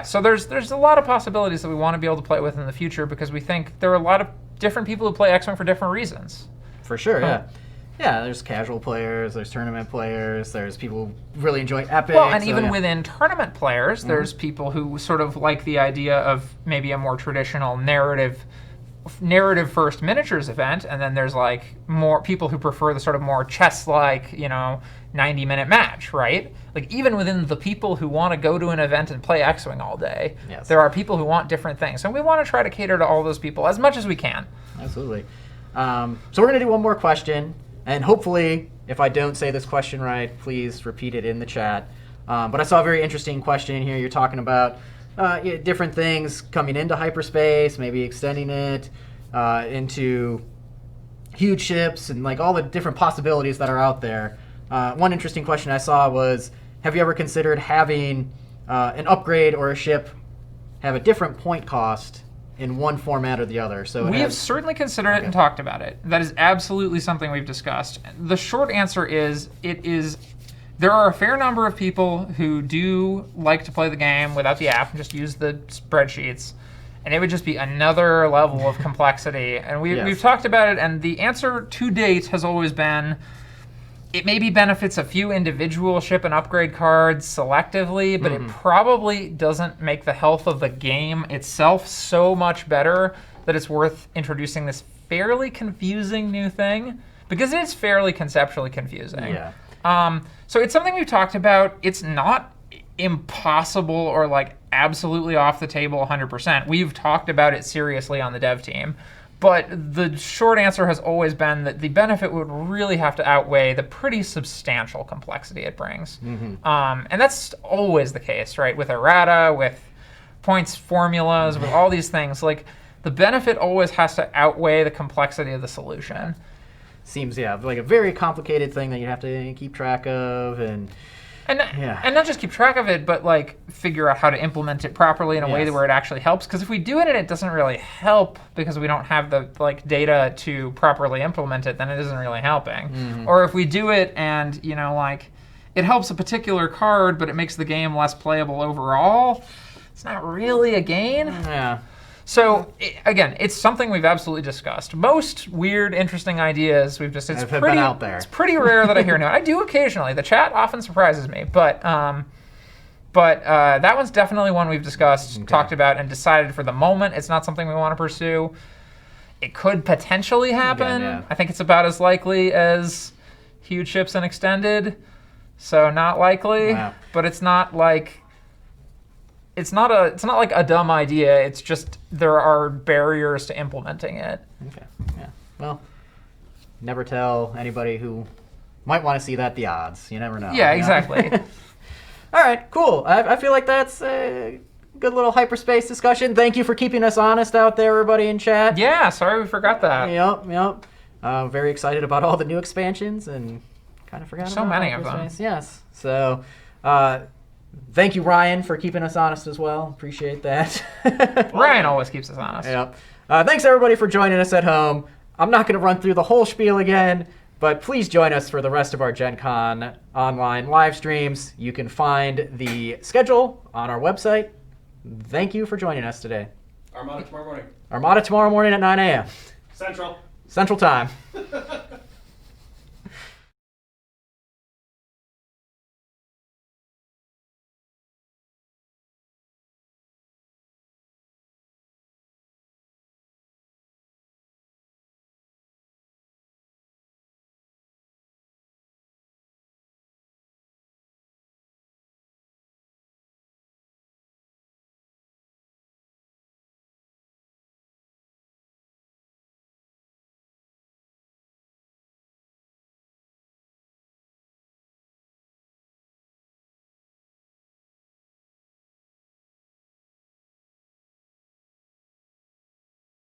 so there's a lot of possibilities that we want to be able to play with in the future because we think there are a lot of different people who play X-Wing for different reasons. For sure, yeah. Yeah, there's casual players, there's tournament players, there's people who really enjoy Epic. Well, and even within tournament players, there's people who sort of like the idea of maybe a more traditional narrative first miniatures event, and then there's like more people who prefer the sort of more chess-like, 90-minute match, right? Like even within the people who want to go to an event and play X-Wing all day, there are people who want different things. And we want to try to cater to all those people as much as we can. Absolutely. So we're going to do one more question. And hopefully, if I don't say this question right, please repeat it in the chat. But I saw a very interesting question in here. You're talking about different things coming into hyperspace, maybe extending it into huge ships, and like all the different possibilities that are out there. One interesting question I saw was, have you ever considered having an upgrade or a ship have a different point cost in one format or the other? So we have certainly considered it and talked about it. That is absolutely something we've discussed. The short answer is there are a fair number of people who do like to play the game without the app and just use the spreadsheets, and it would just be another level of complexity. And we've talked about it, and the answer to date has always been it maybe benefits a few individual ship and upgrade cards selectively, but it probably doesn't make the health of the game itself so much better that it's worth introducing this fairly confusing new thing, because it is fairly conceptually confusing. Yeah. So it's something we've talked about. It's not impossible or like absolutely off the table 100%. We've talked about it seriously on the dev team. But the short answer has always been that the benefit would really have to outweigh the pretty substantial complexity it brings. And that's always the case, right? With errata, with points formulas, with all these things. Like, the benefit always has to outweigh the complexity of the solution. Seems, like a very complicated thing that you have to keep track of, and not just keep track of it, but like figure out how to implement it properly in a way that where it actually helps. Because if we do it and it doesn't really help because we don't have the like data to properly implement it, then it isn't really helping. Or if we do it and it helps a particular card, but it makes the game less playable overall, it's not really a gain. Yeah. So again, it's something we've absolutely discussed. Most weird, interesting ideas we've just have been out there. It's pretty rare that I hear now. I do occasionally. The chat often surprises me, but that one's definitely one we've discussed, talked about, and decided for the moment it's not something we want to pursue. It could potentially happen. Again, I think it's about as likely as huge ships and extended, so not likely. Wow. But it's not like. It's not like a dumb idea. It's just there are barriers to implementing it. Okay. Yeah. Well, never tell anybody who might want to see that the odds. You never know. Yeah, exactly. All right. Cool. I feel like that's a good little hyperspace discussion. Thank you for keeping us honest out there, everybody in chat. Yeah. Sorry we forgot that. Yep. Very excited about all the new expansions and kind of forgot so about many of them. Yes. So. Thank you, Ryan, for keeping us honest as well. Appreciate that. Ryan always keeps us honest. Yep. Thanks, everybody, for joining us at home. I'm not going to run through the whole spiel again, but please join us for the rest of our GenCon online live streams. You can find the schedule on our website. Thank you for joining us today. Armada tomorrow morning. Armada tomorrow morning at 9 a.m. Central. Central Time.